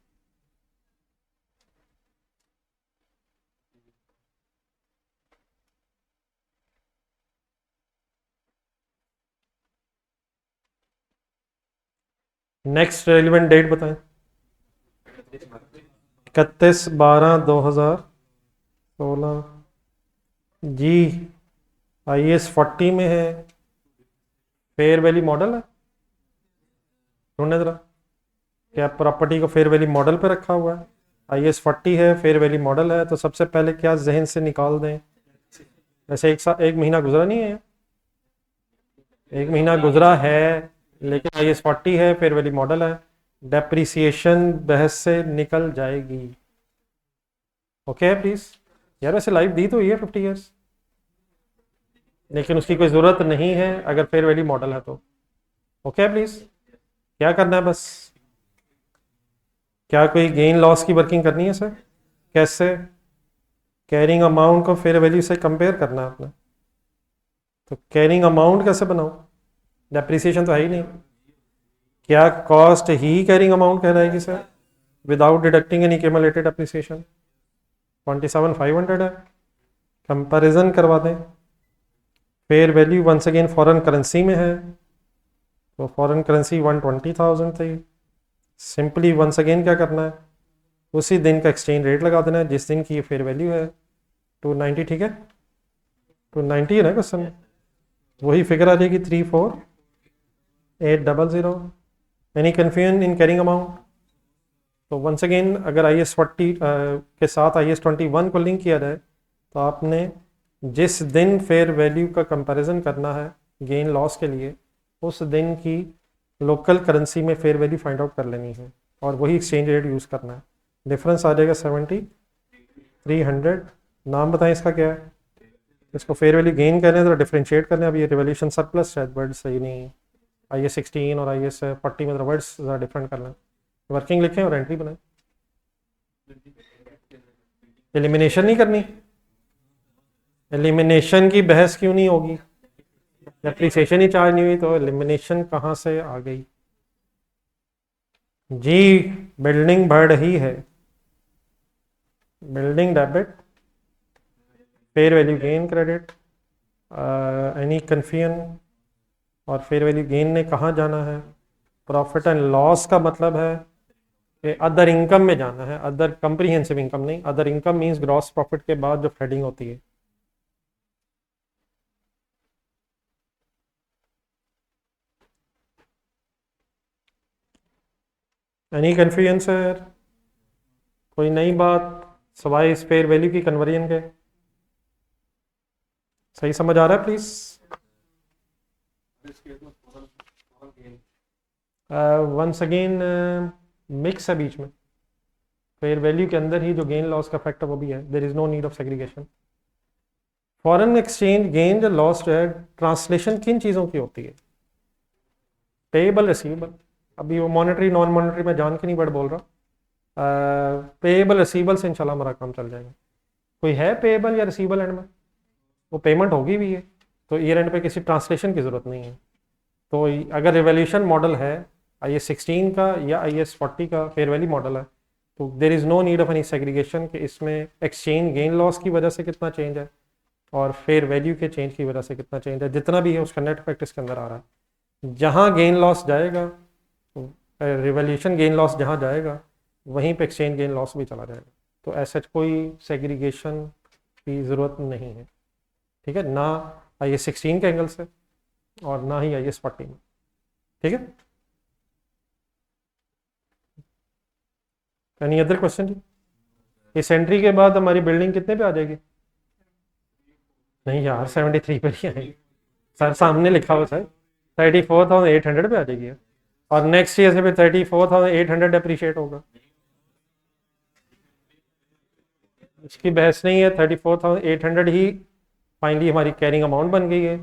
A: नेक्स्ट रेलिवेंट डेट बताएं। 31/12/2016। जी IAS 40 में है, फेयर वैल्यू मॉडल है। ढूंढने जरा, क्या प्रॉपर्टी को फेयर वैल्यू मॉडल पे रखा हुआ है? IAS 40 है, फेयर वैल्यू मॉडल है, तो सबसे पहले क्या जहन से निकाल दें। वैसे एक महीना गुजरा नहीं है, 1 महीना गुजरा है, लेकिन IAS 40 है, फेयर वैल्यू मॉडल है, डेप्रिसिएशन बहस से निकल जाएगी। ओके प्लीज यार, वैसे लाइफ दी तो ये 50 ईयर्स, लेकिन उसकी कोई ज़रूरत नहीं है अगर फेयर वैल्यू मॉडल है तो। ओके प्लीज, क्या करना है बस, क्या कोई गेन लॉस की वर्किंग करनी है सर? कैसे? कैरिंग अमाउंट को फेयर वैल्यू से कंपेयर करना है आपने, तो कैरिंग अमाउंट कैसे बनाऊं? डेप्रिसिएशन तो है ही नहीं। क्या कॉस्ट ही कैरिंग अमाउंट कहलाएगी sir, without deducting any cumulated depreciation? 27,500 है। कंपैरिजन करवा दें। Fair value once again foreign currency में है, तो फॉरेन करेंसी 120,000 थी। सिंपली वंस अगेन क्या करना है, उसी दिन का एक्सचेंज रेट लगा देना है जिस दिन की ये फेयर वैल्यू है, 290। ठीक है, 290 है ना क्वेश्चन, वही फिगर आ जाएगी 34,800। Any confusion in carrying amount? तो वंस अगेन अगर IAS 40 के साथ IAS 21 को लिंक किया जाए, तो आपने जिस दिन फेयर वैल्यू का कंपैरिजन करना है गेन लॉस के लिए, उस दिन की लोकल करेंसी में फेयर वैल्यू फाइंड आउट कर लेनी है और वही एक्सचेंज रेट यूज़ करना है। डिफरेंस आ जाएगा 7,300। नाम बताएं इसका क्या है? इसको फेयर वैल्यू गेन करने हैं तो डिफ्रेंशिएट करने हैं। अब ये रिवैल्यूएशन सरप्लस शायद वर्ड सही नहीं है, IAS 16 और IAS 40 में वर्ड्स ज़रा डिफरेंट कर लें। वर्किंग लिखें और एंट्री बनाएं। एलिमिनेशन नहीं करनी, एलिमिनेशन की बहस क्यों नहीं होगी? डेप्रिसिएशन ही चार्ज नहीं हुई तो एलिमिनेशन कहाँ से आ गई? जी बिल्डिंग बढ़ रही है, building debit, fair value gain credit, any confusion? और फेयर वैल्यू गेन ने कहाँ जाना है? प्रॉफिट एंड लॉस का मतलब है कि अदर इनकम में जाना है, अदर कंप्रीहेंसिव इनकम नहीं। Other income means gross profit के बाद जो हेडिंग होती है। Any confusion sir? कोई नई बात सवाए इस फेयर वैल्यू की कन्वर्जन के? सही समझ आ रहा है प्लीज? वंस अगेन मिक्स है बीच में, फेयर वैल्यू के अंदर ही जो गेन लॉस का फैक्टर वो भी है, there is no need of segregation. Foreign exchange gain या लॉस जो है ट्रांसलेशन किन चीज़ों की होती है? Payable receivable. अभी वो मॉनेटरी नॉन मॉनेटरी में जान के नहीं बड़ बोल रहा, पेएबल रिसीवेबल से इंशाल्लाह हमारा काम चल जाएगा। कोई है पेएबल या रिसीवेबल एंड में? वो पेमेंट होगी भी है, तो ईयर एंड पे किसी ट्रांसलेशन की ज़रूरत नहीं है। तो अगर रिवैल्यूएशन मॉडल है IAS 16 का या IAS 40 का फेयर वैल्यू मॉडल है, तो there is no need of any segregation कि इसमें एक्सचेंज गेन लॉस की वजह से कितना चेंज है और फेयर वैल्यू के चेंज की वजह से कितना चेंज है। जितना भी है उसका नेट इफेक्ट इसके अंदर आ रहा है। जहाँ गेन लॉस जाएगा, रिवैल्यूएशन गेन लॉस जहाँ जाएगा वहीं पे एक्सचेंज गेन लॉस भी चला जाएगा। तो ऐसा कोई सेग्रीगेशन की ज़रूरत नहीं है, ठीक है, ना IAS 16 के एंगल से और ना ही IAS 40 में, ठीक है। एनी अदर क्वेश्चन जी? इस एंट्री के बाद हमारी बिल्डिंग कितने पे आ जाएगी? नहीं यार 73 पे ही आएगी सर, सामने लिखा हुआ सर 34,800 पे आ जाएगी और नेक्स्ट ईयर से फिर 34,800 अप्रिशिएट होगा। इसकी बहस नहीं है, 34,800 ही फाइनली हमारी कैरिंग अमाउंट बन गई है।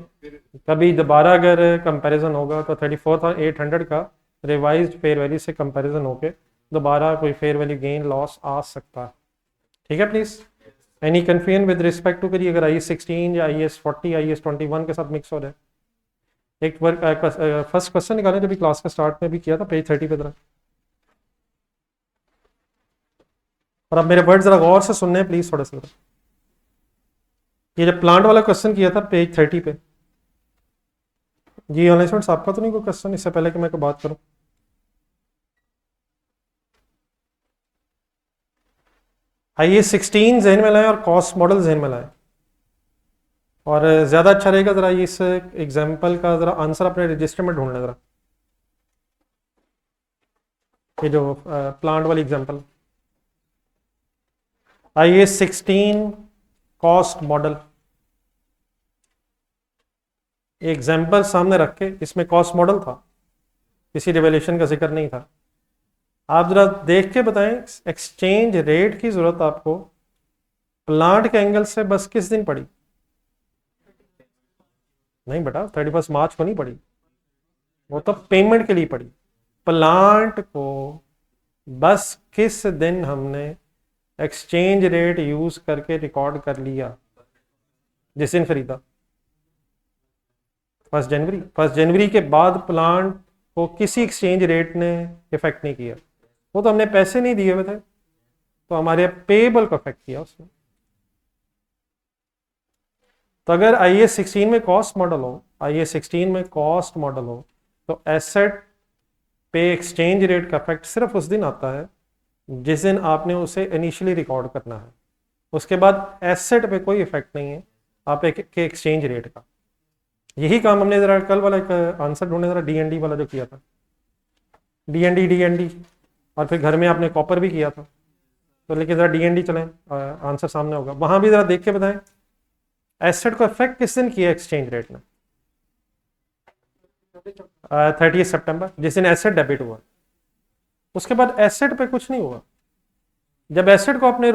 A: कभी दोबारा अगर कंपैरिजन होगा तो 34,800 का रिवाइज्ड फेयर वैल्यू से कंपैरिजन होके दोबारा कोई फेयर वैल्यू गेन लॉस आ सकता है, ठीक है please. Any confusion with respect to करिए अगर IAS 16 या IAS 40 IAS 21 के साथ मिक्स हो जाए? एक वर्क फर्स्ट क्वेश्चन निकालें जो भी क्लास के स्टार्ट में भी किया था, पेज 30 पे तरह। और अब मेरे वर्ड जरा गौर से सुनने प्लीज थोड़ा सा। ये जब प्लांट वाला क्वेश्चन किया था पेज 30 पे, जी ऑनलाइन स्टूडेंट्स आपका तो नहीं कोई क्वेश्चन इससे पहले कि मैं कोई बात करूं? IAS 16 जहन में लाएं और कॉस्ट मॉडल जहन में लाएं, और ज़्यादा अच्छा रहेगा ज़रा इस एग्जाम्पल का ज़रा आंसर अपने रजिस्टर में ढूंढ लें ज़रा। ये जो प्लांट वाली example IAS 16 cost model, example सामने रख के, इसमें कॉस्ट मॉडल था, किसी रिवैल्यूएशन का जिक्र नहीं था। आप जरा देख के बताएं एक्सचेंज रेट की जरूरत आपको प्लांट के एंगल से बस किस दिन पड़ी? नहीं बेटा 31 मार्च को नहीं पड़ी, वो तो पेमेंट के लिए पड़ी। प्लांट को बस किस दिन हमने एक्सचेंज रेट यूज करके रिकॉर्ड कर लिया? जिस दिन खरीदा 1 जनवरी। 1 जनवरी के बाद प्लांट को किसी एक्सचेंज रेट ने इफेक्ट नहीं किया, वो तो हमने पैसे नहीं दिए हुए थे, तो हमारे पेएबल को इफेक्ट किया उसने। तो अगर IAS 16 में कॉस्ट मॉडल हो, IAS 16 में कॉस्ट मॉडल हो, तो एसेट पे एक्सचेंज रेट का इफेक्ट सिर्फ उस दिन आता है जिस दिन आपने उसे इनिशियली रिकॉर्ड करना है। उसके बाद एसेट पे कोई इफेक्ट नहीं है आप के एक्सचेंज रेट का। यही काम हमने जरा कल वाला एक आंसर ढूंढने जरा DND वाला जो किया था, DND और फिर घर में आपने कॉपर भी किया था, तो लेकिन जरा DND चलें, आंसर सामने होगा। वहां भी जरा देख के बताएं एसेट को इफेक्ट किस दिन किया एक्सचेंज रेट ने? 30 सितंबर, जिस दिन एसेट डेबिट हुआ। उसके बाद एसेट पे कुछ नहीं हुआ। जब एसेट को अपने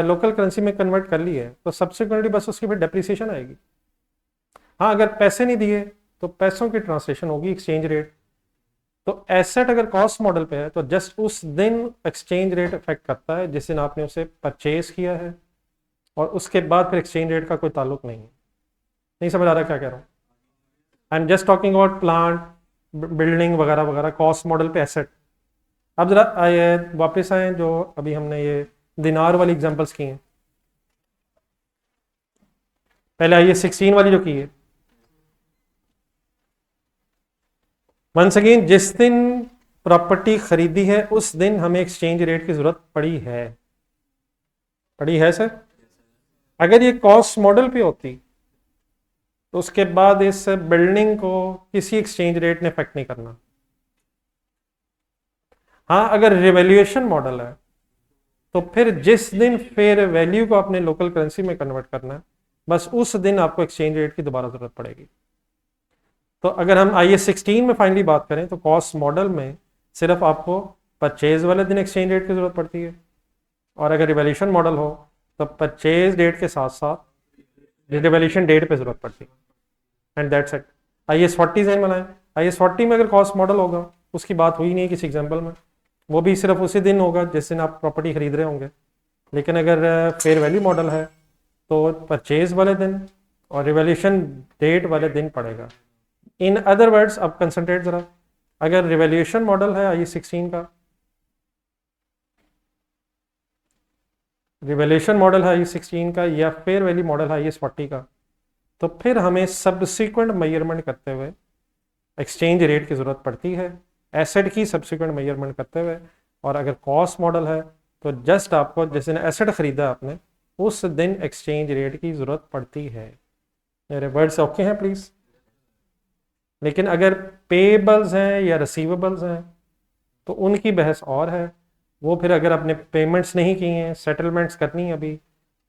A: लोकल करेंसी में कन्वर्ट कर लिया है तो सब्सिक्वेंटली बस उसकी फिर डेप्रिसिएशन आएगी। हाँ अगर पैसे नहीं दिए तो पैसों की ट्रांसलेशन होगी एक्सचेंज रेट। तो एसेट अगर कॉस्ट मॉडल पे है तो जस्ट उस दिन एक्सचेंज रेट इफेक्ट करता है जिस दिन आपने उसे परचेज किया है, और उसके बाद फिर एक्सचेंज रेट का कोई ताल्लुक नहीं है। नहीं समझ आ रहा क्या कह रहा हूँ? I am just talking about plant, building वगैरह वगैरह, कॉस्ट मॉडल पे एसेट। अब जरा वापस आए जो अभी हमने ये दिनार वाली एग्जांपल्स की हैं। पहले आइए 16 वाली जो की है, वंस अगेन जिस दिन प्रॉपर्टी खरीदी है उस दिन हमें एक्सचेंज रेट की जरूरत पड़ी है सर। अगर ये कॉस्ट मॉडल पे होती तो उसके बाद इस बिल्डिंग को किसी एक्सचेंज रेट ने इफेक्ट नहीं करना। हाँ अगर रिवैल्यूएशन मॉडल है तो फिर जिस दिन फेयर वैल्यू को अपने लोकल करेंसी में कन्वर्ट करना है बस उस दिन आपको एक्सचेंज रेट की दोबारा ज़रूरत पड़ेगी। तो अगर हम IAS 16 में फाइनली बात करें तो कॉस्ट मॉडल में सिर्फ आपको परचेज वाले दिन एक्सचेंज रेट की ज़रूरत पड़ती है, और अगर रिवैल्यूएशन मॉडल हो तो परचेज डेट के साथ साथ रिवैल्यूएशन डेट पे ज़रूरत पड़ती है, एंड दैट्स इट। IAS 40 से बनाए, IAS 40 में अगर कॉस्ट मॉडल होगा, उसकी बात हुई नहीं किसी एग्जाम्पल में, वो भी सिर्फ उसी दिन होगा जिस दिन आप प्रॉपर्टी खरीद रहे होंगे। लेकिन अगर फेयर वैल्यू मॉडल है तो परचेज वाले दिन और रिवैल्यूएशन डेट वाले दिन पड़ेगा। इन अदर वर्ड्स, अब कंसंट्रेट जरा, अगर रिवैल्यूएशन मॉडल है IAS 16 का, रिवैल्यूएशन मॉडल है IAS 16 का या फेयर वैल्यू मॉडल है IAS 40 का, तो फिर हमें सब्सिक्वेंट मेजरमेंट करते हुए एक्सचेंज रेट की ज़रूरत पड़ती है, एसेट की सब्सिक्वेंट मेजरमेंट करते हुए। और अगर कॉस्ट मॉडल है तो जस्ट आपको जिस दिन एसेट खरीदा आपने उस दिन एक्सचेंज रेट की ज़रूरत पड़ती है। मेरे वर्ड्स ओके हैं प्लीज़? लेकिन अगर पेबल्स हैं या रिसीवेबल्स हैं तो उनकी बहस और है। वो फिर अगर आपने पेमेंट्स नहीं की हैं, सेटलमेंट्स करनी है अभी,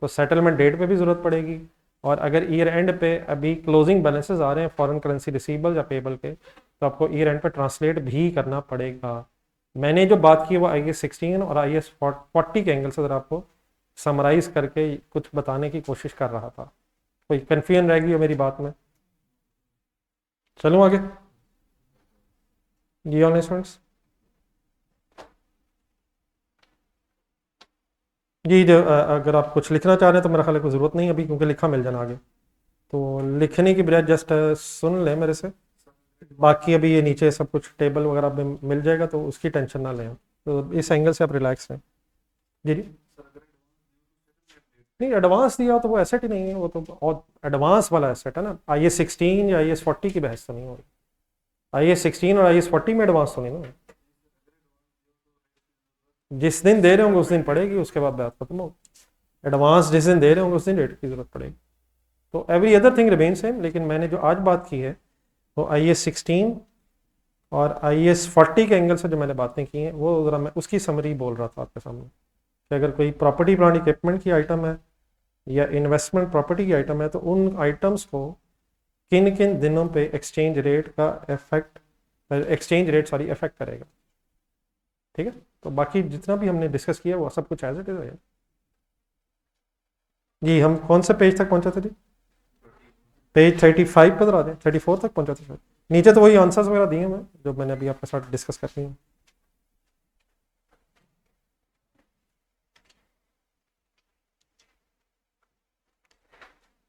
A: तो सेटलमेंट डेट पे भी ज़रूरत पड़ेगी। और अगर ईयर एंड पे अभी क्लोजिंग बैलेंसेस आ रहे हैं फॉरेन करेंसी रिसीवेबल या पेबल के, तो आपको ईयर एंड पे ट्रांसलेट भी करना पड़ेगा। मैंने जो बात की वो IAS 16 और IAS 40 के एंगल से अगर आपको समराइज करके कुछ बताने की कोशिश कर रहा था। कोई कन्फ्यूजन रह गई हो मेरी बात में? चलूँ आगे? जी ऑन स्टूडेंट्स, जी जो अगर आप कुछ लिखना चाह रहे हैं तो मेरा ख्याल है कोई ज़रूरत नहीं अभी, क्योंकि लिखा मिल जाना आगे। तो लिखने की बजाय जस्ट सुन लें मेरे से। बाकी अभी ये नीचे सब कुछ टेबल वगैरह में मिल जाएगा, तो उसकी टेंशन ना लें। तो इस एंगल से आप रिलैक्स रहें। जी जी, नहीं एडवांस दिया तो वो एसेट ही नहीं है, वो तो और एडवांस वाला एसेट है ना। IAS 16 या IAS 40 की बहस तो नहीं हो रही। IAS 16 और IAS 40 में एडवांस तो नहीं ना। जिस दिन दे रहे होंगे उस दिन पड़ेगी, उसके बाद बात खत्म हो। एडवांस जिस दिन दे रहे होंगे उस दिन रेट की जरूरत पड़ेगी। तो every other thing remain same, लेकिन मैंने जो आज बात की है वो IAS 16 और IAS 40 के एंगल से जो मैंने बातें की हैं वो ज़रा मैं उसकी समरी बोल रहा था आपके सामने, कि अगर कोई प्रॉपर्टी प्लांट इक्विपमेंट की आइटम है या इन्वेस्टमेंट प्रॉपर्टी की आइटम है तो उन आइटम्स को किन किन दिनों पे एक्सचेंज रेट का इफेक्ट करेगा। ठीक है, तो बाकी जितना भी हमने डिस्कस किया वो सब कुछ एज इट इज है। जी हम कौन से पेज तक पहुंचे थे जी? पेज 35 पर आ जाए, 34 तक पहुंचा था शायद। नीचे तो वही आंसर्स वगैरह दिए मैं जो मैंने अभी आपके साथ डिस्कस करनी है।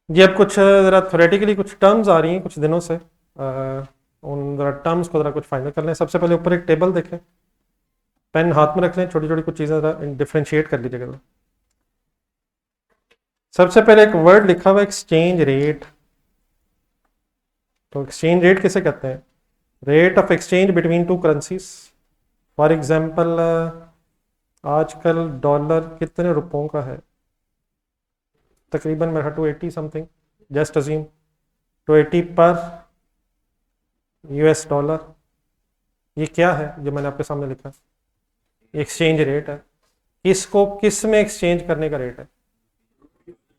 A: जी अब कुछ ज़रा थ्योरेटिकली कुछ टर्म्स आ रही हैं कुछ दिनों से, उन ज़रा टर्म्स को ज़रा कुछ फाइनल कर लें। सबसे पहले ऊपर एक टेबल देखें, पेन हाथ में रख लें, छोटी छोटी कुछ चीज़ें ज़रा डिफ्रेंशिएट कर लीजिएगा। सबसे पहले एक वर्ड लिखा हुआ एक्सचेंज रेट। तो एक्सचेंज रेट किसे कहते हैं? Rate of exchange between two currencies. For example आजकल डॉलर कितने रुपयों का है? तकरीबन मेरा 280 समथिंग, जस्ट अज्यूम 280 पर US डॉलर। ये क्या है जो मैंने आपके सामने लिखा है? एक्सचेंज रेट है। इसको किस में एक्सचेंज करने का रेट है?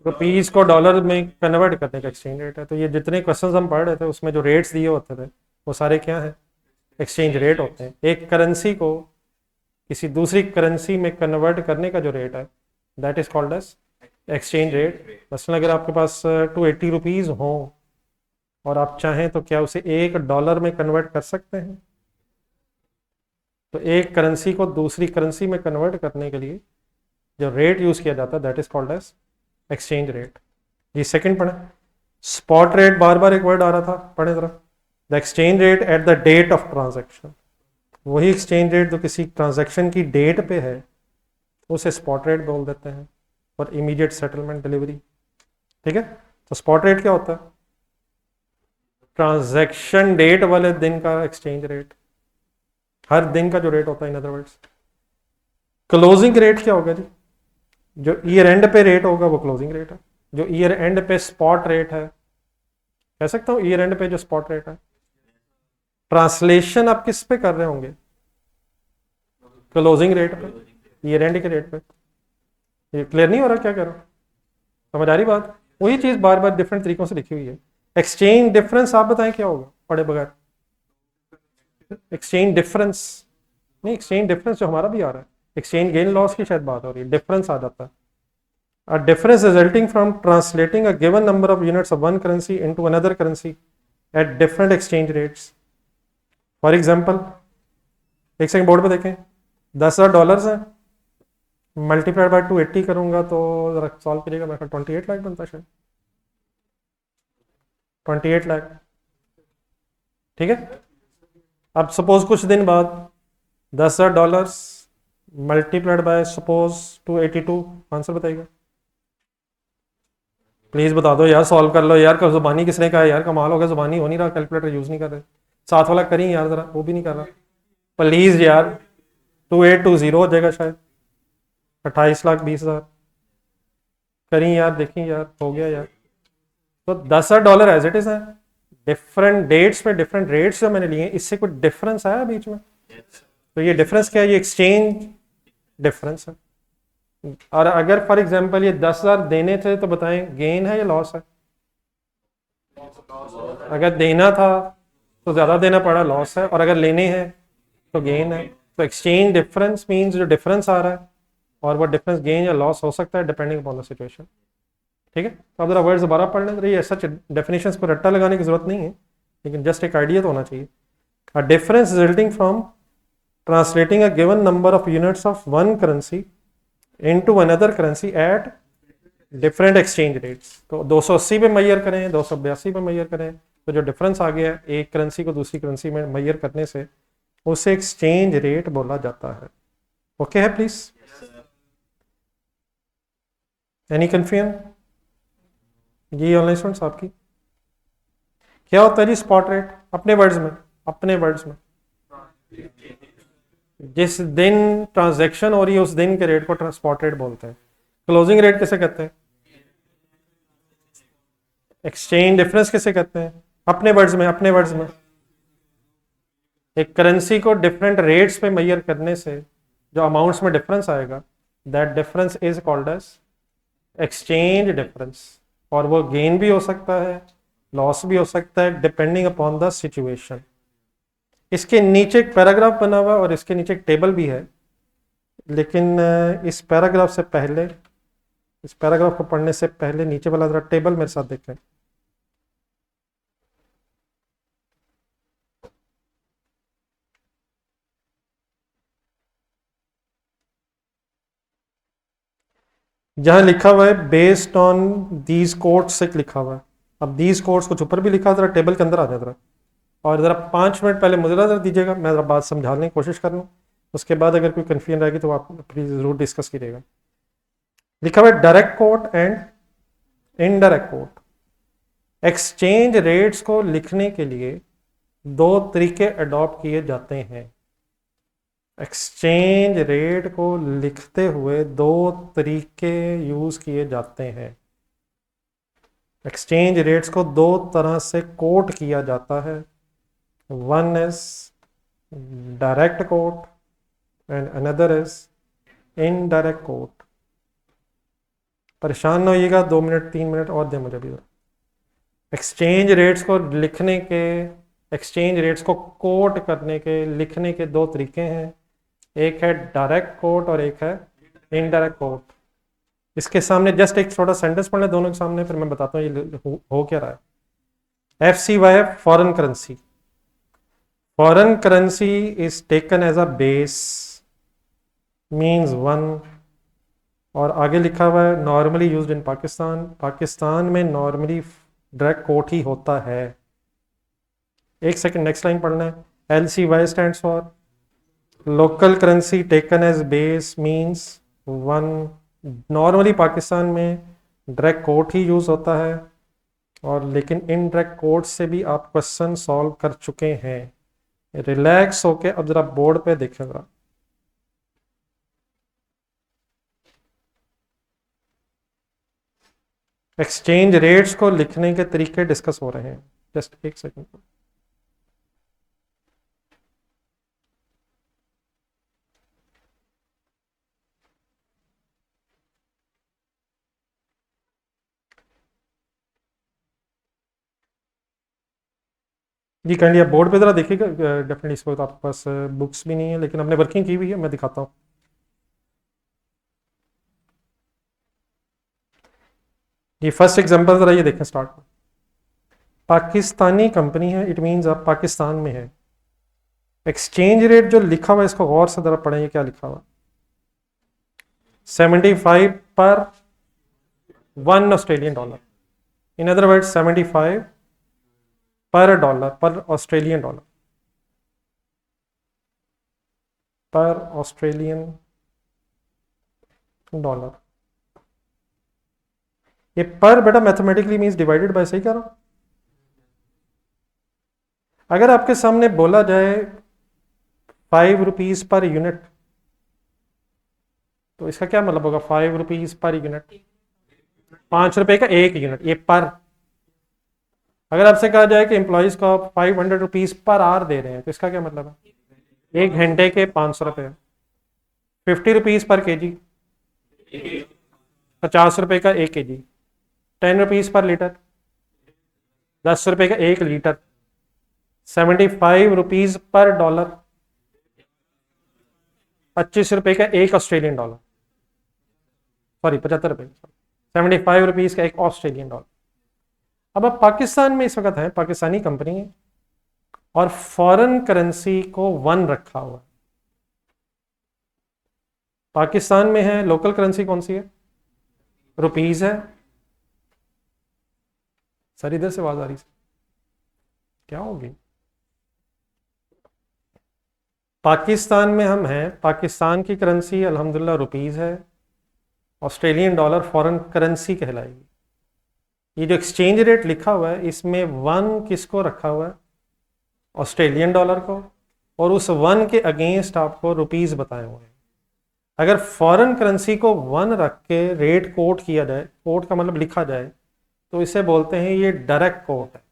A: रुपीज़ को डॉलर में कन्वर्ट करने का एक्सचेंज रेट है। तो ये जितने क्वेश्चंस हम पढ़ रहे थे उसमें जो रेट्स दिए होते थे वो सारे क्या हैं? एक्सचेंज रेट होते हैं। एक करेंसी को किसी दूसरी करेंसी में कन्वर्ट करने का जो रेट है that is called as exchange rate. मसलन अगर आपके पास 280 रुपीज़ हो और आप चाहें तो क्या उसे $1 में कन्वर्ट कर सकते हैं? तो एक करेंसी को दूसरी करेंसी में कन्वर्ट करने के लिए जो रेट यूज़ किया जाता है that is called as exchange rate. जी सेकंड पढ़े, स्पॉट रेट, बार बार एक वर्ड आ रहा था, पढ़े जरा। The exchange rate at the date of transaction. वही एक्सचेंज रेट जो किसी ट्रांजैक्शन की डेट पे है उसे स्पॉट रेट बोल देते हैं, और इमीडिएट सेटलमेंट डिलीवरी। ठीक है, तो स्पॉट रेट क्या होता है? ट्रांजैक्शन डेट वाले दिन का एक्सचेंज रेट, हर दिन का जो रेट होता है in other words. Closing rate क्या होगा जी? जो ईयर एंड पे रेट होगा वो क्लोजिंग रेट है। जो ईयर एंड पे स्पॉट रेट है, कह सकता हूँ ईयर एंड पे जो स्पॉट रेट है, ट्रांसलेशन आप किस पे कर रहे होंगे? क्लोजिंग रेट पे, ईयर एंड के रेट पे। ये क्लियर नहीं हो रहा क्या कह रहा हूँ? समझ आ रही बात? वही चीज़ बार बार डिफरेंट तरीकों से लिखी हुई है। एक्सचेंज डिफरेंस आप बताएं क्या होगा पढ़े बगैर? एक्सचेंज डिफरेंस नहीं, एक्सचेंज डिफरेंस जो हमारा भी आ रहा है, एक्सचेंज गेन लॉस की शायद बात हो रही है, डिफरेंस आ जाता है। A difference resulting from translating a given number of units of one currency into another currency at different exchange rates. For example, एक सेकंड बोर्ड पे देखें, $10,000 है, मल्टीप्लाइड बाय 280 करूंगा तो जरा सॉल्व करिएगा, मेरे ख्याल 28 लाख बनता है शायद, 28 लाख। ठीक है, अब सपोज कुछ दिन बाद $10,000 मल्टीप्लाइड बाय सपोज 282, आंसर बताइएगा प्लीज, बता दो यार, सॉल्व कर लो यार, कब जुबानी किसने कहा यार, कमाल हो गया, जुबानी हो नहीं रहा, कैलकुलेटर यूज नहीं कर रहे, साथ वाला करी यार जरा, वो भी नहीं कर रहा, प्लीज यार। 2820 हो जाएगा शायद, 28,20,000 करी यार, देखी यार, हो गया यार। तो $10,000 एज इट इज है, डिफरेंट डेट्स पे डिफरेंट रेट्स जो मैंने लिए, इससे कोई डिफरेंस आया बीच में? तो ये डिफरेंस क्या है? ये एक्सचेंज डिफरेंस है। और अगर फॉर एग्जांपल ये 10,000 देने थे तो बताएं गेन है या लॉस है? अगर देना था तो ज्यादा देना पड़ा, लॉस है, और अगर लेने हैं तो गेन है। तो एक्सचेंज डिफरेंस मींस जो डिफरेंस आ रहा है, और वो डिफरेंस गेन या लॉस हो सकता है डिपेंडिंग अपॉन द सिचुएशन। ठीक है, तो अब जरा वर्ड्स दोबारा पढ़ लें, तो ये सच डेफिनेशंस को रट्टा लगाने की जरूरत नहीं है, लेकिन जस्ट एक आइडिया तो होना चाहिए। A difference resulting from translating a given number of units of one currency into another currency at different exchange rates. तो 280 पे मैयर करें, 282 पे मैयर करें, तो जो डिफरेंस आ गया एक करेंसी को दूसरी करेंसी में मैयर करने से, उसे एक्सचेंज रेट बोला जाता है। ओके है प्लीज? Any confusion? ये ऑनलाइन स्टूडेंट्स आपकी क्या होता है जी स्पॉट रेट? अपने वर्ड्स में, अपने वर्ड्स में, जिस दिन ट्रांजैक्शन हो रही है उस दिन के रेट को स्पॉट रेट बोलते हैं। क्लोजिंग रेट किसे कहते हैं? एक्सचेंज डिफरेंस किसे कहते हैं? अपने वर्ड्स में, अपने वर्ड्स में, एक करेंसी को डिफरेंट रेट्स पे मैयर करने से जो अमाउंट्स में डिफरेंस आएगा, that difference is called as exchange difference. और वो गेन भी हो सकता है, लॉस भी हो सकता है, डिपेंडिंग अपॉन द सिचुएशन। इसके नीचे एक पैराग्राफ बना हुआ और इसके नीचे एक टेबल भी है, लेकिन इस पैराग्राफ से पहले, इस पैराग्राफ को पढ़ने से पहले नीचे वाला जरा टेबल मेरे साथ देखें। जहां लिखा हुआ है बेस्ड ऑन दीज कोट्स एक लिखा हुआ है। अब दीज कोट्स कुछ ऊपर भी लिखा है, जरा टेबल के अंदर आ जाए जरा, और जरा 5 मिनट पहले मुझे जरा दीजिएगा, मैं जरा बात समझाने की कोशिश कर लूँ, उसके बाद अगर कोई कन्फ्यूजन रहेगी तो आप प्लीज जरूर डिस्कस कीजिएगा। लिखा हुआ है direct quote and indirect coat. Exchange rates को लिखने के लिए दो तरीके अडॉप्ट किए जाते हैं। एक्सचेंज रेट को लिखते हुए दो तरीके यूज किए जाते हैं। एक्सचेंज रेट्स को दो तरह से कोट किया जाता है, one is direct quote and another is indirect coat. परेशान न होइएगा, 2 मिनट 3 मिनट और दें मुझे भी। एक्सचेंज रेट्स को लिखने के, एक्सचेंज रेट्स को कोट करने के, लिखने के दो तरीके हैं, एक है डायरेक्ट कोट और एक है इनडायरेक्ट कोट। इसके सामने जस्ट एक छोटा सेंटेंस पढ़ लें दोनों के सामने, फिर मैं बताता हूँ ये हो क्या रहा है। FCY foreign currency, foreign currency is taken as a base means one, और आगे लिखा हुआ है normally used in Pakistan, Pakistan में नॉर्मली डायरेक्ट कोट ही होता है। एक सेकंड, नेक्स्ट लाइन पढ़ना है। LCY stands for local currency taken as base means one. Normally Pakistan में डायरेक्ट कोट ही यूज होता है, और लेकिन इनडायरेक्ट कोट से भी आप क्वेश्चन सॉल्व कर चुके हैं। रिलैक्स होके अब जरा बोर्ड पे देखें जरा। एक्सचेंज रेट्स को लिखने के तरीके डिस्कस हो रहे हैं, जस्ट एक सेकंड। जी काइंडली आप बोर्ड पे ज़रा देखिएगा, डेफिनेटली इस वक्त आपके पास बुक्स भी नहीं है लेकिन हमने वर्किंग की हुई है, मैं दिखाता हूँ। जी फर्स्ट एग्जांपल ज़रा ये देखें स्टार्ट में, पाकिस्तानी कंपनी है, इट मीन्स आप पाकिस्तान में है। एक्सचेंज रेट जो लिखा हुआ है इसको गौर से ज़रा पढ़ें, ये क्या लिखा हुआ है, 75 पर 1 Australian dollar, in other word 75 पर डॉलर, पर ऑस्ट्रेलियन डॉलर, पर ऑस्ट्रेलियन डॉलर। ये पर बेटा मैथमेटिकली मीन्स डिवाइडेड बाय, सही कह रहा हूं। अगर आपके सामने बोला जाए 5 रुपीज पर यूनिट, तो इसका क्या मतलब होगा, 5 रुपीज पर यूनिट, 5 रुपए का एक यूनिट, ये पर। अगर आपसे कहा जाए कि एम्प्लॉयज को आप 500 रुपीज पर आवर दे रहे हैं, तो इसका क्या मतलब है, एक घंटे के 500 रुपए। 50 रुपीज पर के जी, 50 रुपए का 1 kg। 10 रुपीज पर लीटर, 10 रुपए का 1 लीटर। 75 रुपीज पर डॉलर, 25 रुपए का 1 ऑस्ट्रेलियन डॉलर, सॉरी 75 रुपए, 75 रुपीज का 1 ऑस्ट्रेलियन डॉलर। अब आप पाकिस्तान में इस वक्त हैं, पाकिस्तानी कंपनी है और फॉरेन करेंसी को 1 रखा हुआ है। पाकिस्तान में है, लोकल करेंसी कौन सी है, रुपीज है। सर इधर से आवाज आ रही है, क्या होगी। पाकिस्तान में हम हैं, पाकिस्तान की करेंसी अल्हम्दुलिल्लाह रुपीज है, ऑस्ट्रेलियन डॉलर फॉरेन करेंसी कहलाएगी। ये जो एक्सचेंज रेट लिखा हुआ है इसमें 1 किसको रखा हुआ है, ऑस्ट्रेलियन डॉलर को, और उस 1 के अगेंस्ट आपको रुपीज बताए हुए हैं। अगर फॉरेन करेंसी को 1 रख के रेट कोट किया जाए, कोट का मतलब लिखा जाए, तो इसे बोलते हैं ये डायरेक्ट कोट है।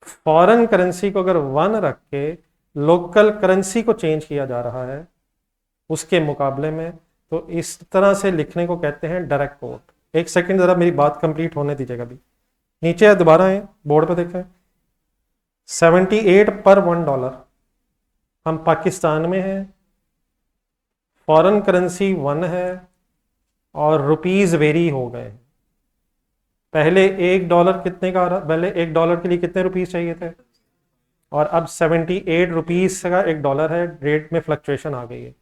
A: फॉरेन करेंसी को अगर 1 रख के लोकल करेंसी को चेंज किया जा रहा है उसके मुकाबले में, तो इस तरह से लिखने को कहते हैं डायरेक्ट कोट। एक सेकंड जरा मेरी बात कंप्लीट होने दीजिएगा अभी। नीचे दोबारा है, बोर्ड पे देखें, 78 पर $1। हम पाकिस्तान में हैं, फॉरेन करेंसी 1 है और रुपीज वेरी हो गए। पहले $1 कितने का आ रहा, पहले $1 के लिए कितने रुपीज चाहिए थे, और अब 78 रुपीज का $1 है, रेट में फ्लक्चुएशन आ गई है।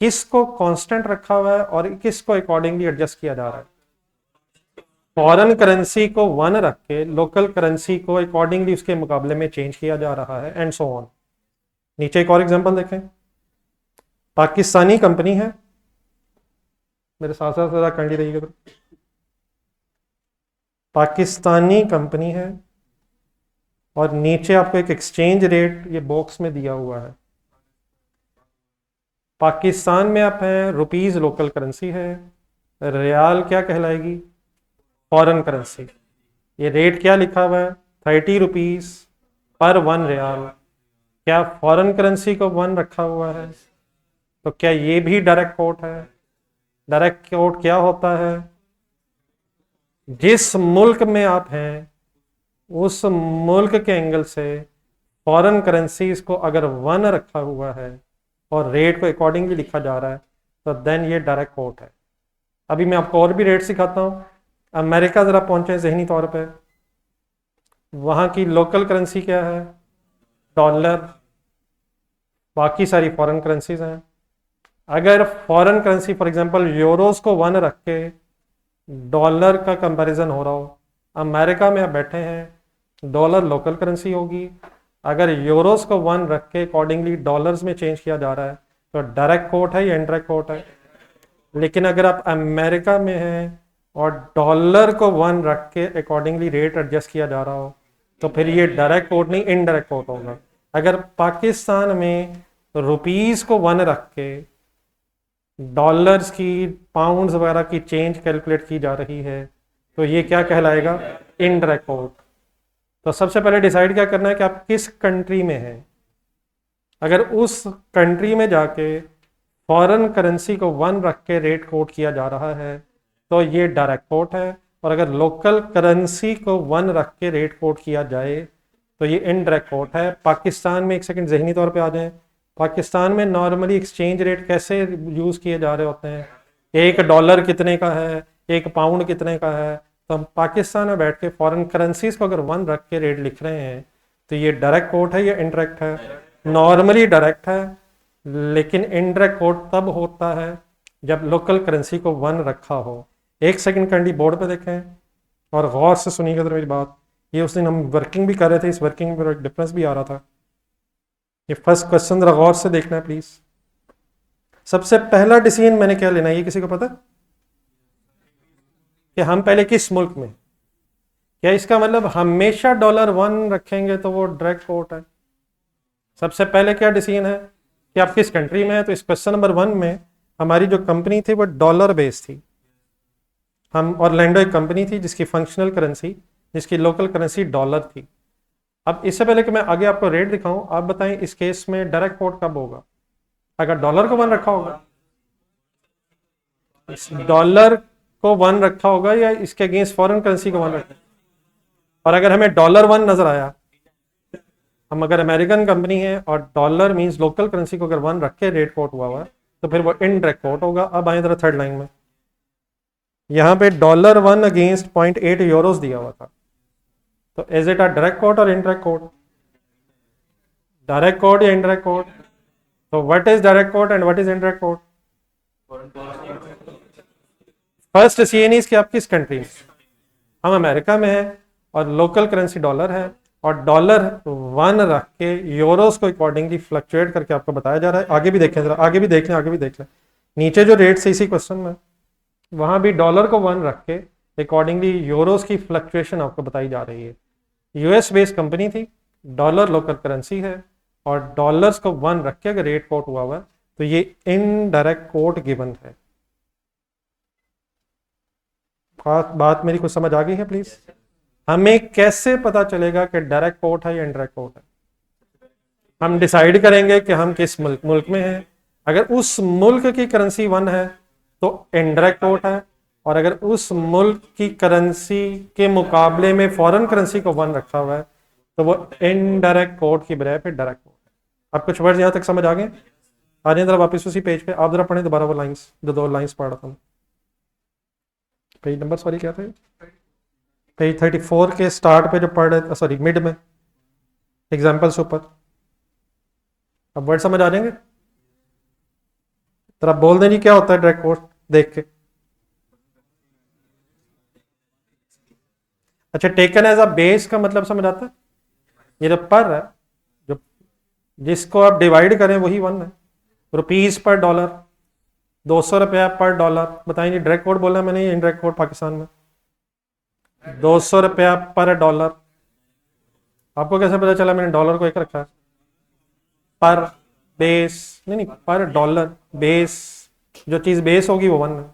A: किसको कांस्टेंट रखा हुआ है और किसको अकॉर्डिंगली एडजस्ट किया जा रहा है, फॉरेन करेंसी को 1 रख के लोकल करेंसी को अकॉर्डिंगली उसके मुकाबले में चेंज किया जा रहा है, एंड सो ऑन। नीचे एक और एग्जांपल देखें, पाकिस्तानी कंपनी है, मेरे साथ साथ जरा काइंडली रहिएगा, तो पाकिस्तानी कंपनी है और नीचे आपको एक एक्सचेंज रेट ये बॉक्स में दिया हुआ है। पाकिस्तान में आप हैं, रुपीज लोकल करेंसी है, रियाल क्या कहलाएगी, फॉरेन करेंसी। ये रेट क्या लिखा हुआ है, 30 रुपीज पर 1 रियाल। क्या फॉरेन करेंसी को 1 रखा हुआ है, तो क्या ये भी डायरेक्ट कोट है। डायरेक्ट कोट क्या होता है, जिस मुल्क में आप हैं उस मुल्क के एंगल से फॉरेन करेंसीज को अगर 1 रखा हुआ है और रेट को अकॉर्डिंगली लिखा जा रहा है, तो देन ये डायरेक्ट कोट है। अभी मैं आपको और भी रेट सिखाता हूँ। अमेरिका ज़रा पहुँचे जहनी तौर पे, वहाँ की लोकल करेंसी क्या है, डॉलर, बाकी सारी फॉरेन करेंसीज हैं। अगर foreign currency for example Euros को 1 रख के डॉलर का कंपैरिजन हो रहा हो, अमेरिका में आप बैठे हैं, डॉलर लोकल करेंसी होगी। अगर यूरोस को 1 रख के अकॉर्डिंगली डॉलर्स में चेंज किया जा रहा है, तो डायरेक्ट कोट है या इनडायरेक्ट कोट है। लेकिन अगर आप अमेरिका में हैं और डॉलर को 1 रख के अकॉर्डिंगली रेट एडजस्ट किया जा रहा हो, तो फिर ये डायरेक्ट कोट नहीं इनडायरेक्ट कोट होगा। अगर पाकिस्तान में रुपीस को 1 रख के डॉलर्स की, पाउंड्स वगैरह की चेंज कैलकुलेट की जा रही है, तो ये क्या कहलाएगा, इनडायरेक्ट कोट। तो सबसे पहले डिसाइड क्या करना है कि आप किस कंट्री में हैं। अगर उस कंट्री में जाके फॉरेन करेंसी को 1 रख के रेट कोट किया जा रहा है, तो ये डायरेक्ट कोट है। और अगर लोकल करेंसी को 1 रख के रेट कोट किया जाए तो ये इनडायरेक्ट कोट है। पाकिस्तान में, एक सेकंड जहनी तौर पे आ जाएं, पाकिस्तान में नॉर्मली एक्सचेंज रेट कैसे यूज़ किए जा रहे होते हैं, एक डॉलर कितने का है, एक पाउंड कितने का है, तो हम पाकिस्तान में बैठ के फॉरेन करेंसीज को अगर 1 रख के रेट लिख रहे हैं तो ये डायरेक्ट कोट है या इनडायरेक्ट है? नॉर्मली डायरेक्ट है, लेकिन इनडायरेक्ट कोट तब होता है जब लोकल करेंसी को 1 रखा हो। एक सेकंड कैंडी बोर्ड पे देखें और गौर से सुनिएगा मेरी बात। ये उस दिन हम वर्किंग भी कर रहे थे, इस वर्किंग में एक डिफरेंस भी आ रहा था। ये फर्स्ट क्वेश्चन जरा गौर से देखना है प्लीज। सबसे पहला डिसीजन मैंने क्या लेना है, ये किसी को पता कि हम पहले किस मुल्क में, क्या इसका मतलब हमेशा $1 रखेंगे तो वो डायरेक्ट कोट है? सबसे पहले क्या डिसीजन है कि आप किस कंट्री में है। तो इस क्वेश्चन नंबर 1 में हमारी जो कंपनी थी वो डॉलर बेस थी। हम ऑरलैंडो एक कंपनी थी जिसकी फंक्शनल करेंसी, जिसकी लोकल करेंसी डॉलर थी। अब इससे पहले कि मैं आगे आपको रेट दिखाऊं, आप बताएं इस केस में डायरेक्ट कोट कब होगा? अगर डॉलर को 1 रखा होगा, डॉलर को 1 रखा होगा या इसके अगेंस्ट फॉरेन करेंसी को 1 रखा? और अगर हमें $1 नजर आया, हम अगर अमेरिकन कंपनी है और डॉलर मींस लोकल करेंसी को अगर 1 रख के रेट कोट हुआ हुआ तो फिर वो इनडायरेक्ट कोट होगा। अब आए जरा थर्ड लाइन में, यहाँ पे $1 अगेंस्ट 0.8 यूरोस दिया हुआ था, तो is it a direct quote और इनडायरेक्ट कोट? डायरेक्ट कोट या इनडायरेक्ट कोट? तो what is direct quote and what is indirect coat? First decision is कि आप किस कंट्री में। हम अमेरिका में हैं और लोकल करेंसी डॉलर है और $1 रख के यूरोस को अकॉर्डिंगली फ्लक्चुएट करके आपको बताया जा रहा है। आगे भी देखें जरा, आगे भी देख लें, आगे भी देख लें। नीचे जो रेट्स है इसी क्वेश्चन में, वहां भी $1 को 1 रख के अकॉर्डिंगली यूरोस की फ्लक्चुएशन आपको बताई जा रही है। यूएस बेस्ड कंपनी थी, डॉलर लोकल करेंसी है और डॉलर्स को 1 रख के अगर रेट कोट हुआ हुआ तो ये इनडायरेक्ट कोट गिवन है। बात मेरी कुछ समझ आ गई है प्लीज? हमें कैसे पता चलेगा कि डायरेक्ट कोट है या इनडायरेक्ट कोट है? हम डिसाइड करेंगे कि हम किस मुल्क में हैं। अगर उस मुल्क की करेंसी 1 है तो इनडायरेक्ट कोट है, और अगर उस मुल्क की करेंसी के मुकाबले में फॉरेन करेंसी को 1 रखा हुआ है तो वो इनडायरेक्ट कोट की बजाय फिर डायरेक्ट कोट है। अब कुछ वर्ड यहां तक समझ आ गए? आ जाए जरा वापस उसी पेज पे, आप जरा पढ़ें दोबारा वो लाइंस, जो 2 लाइंस पढ़ रहा था। पेज नंबर सॉरी क्या थे? पेज 34 के स्टार्ट पे जो पढ़ रहे, सॉरी मिड में एग्जाम्पल्स ऊपर। अब वर्ड समझ आ जाएंगे? तो आप बोल दें जी क्या होता है डायरेक्ट कोट देख के। अच्छा, टेकन एज अ बेस का मतलब समझ आता है? ये जो पर है, जो जिसको आप डिवाइड करें वही 1 है। रुपीज पर डॉलर, 200 रुपया पर डॉलर। बताइए डायरेक्ट कोड बोला मैंने या इनडायरेक्ट कोड? पाकिस्तान में 200 रुपया पर डॉलर। आपको कैसे पता चला मैंने डॉलर को 1 रखा है? पर बेस नहीं, पर डॉलर बेस, जो चीज बेस होगी वो 1 है।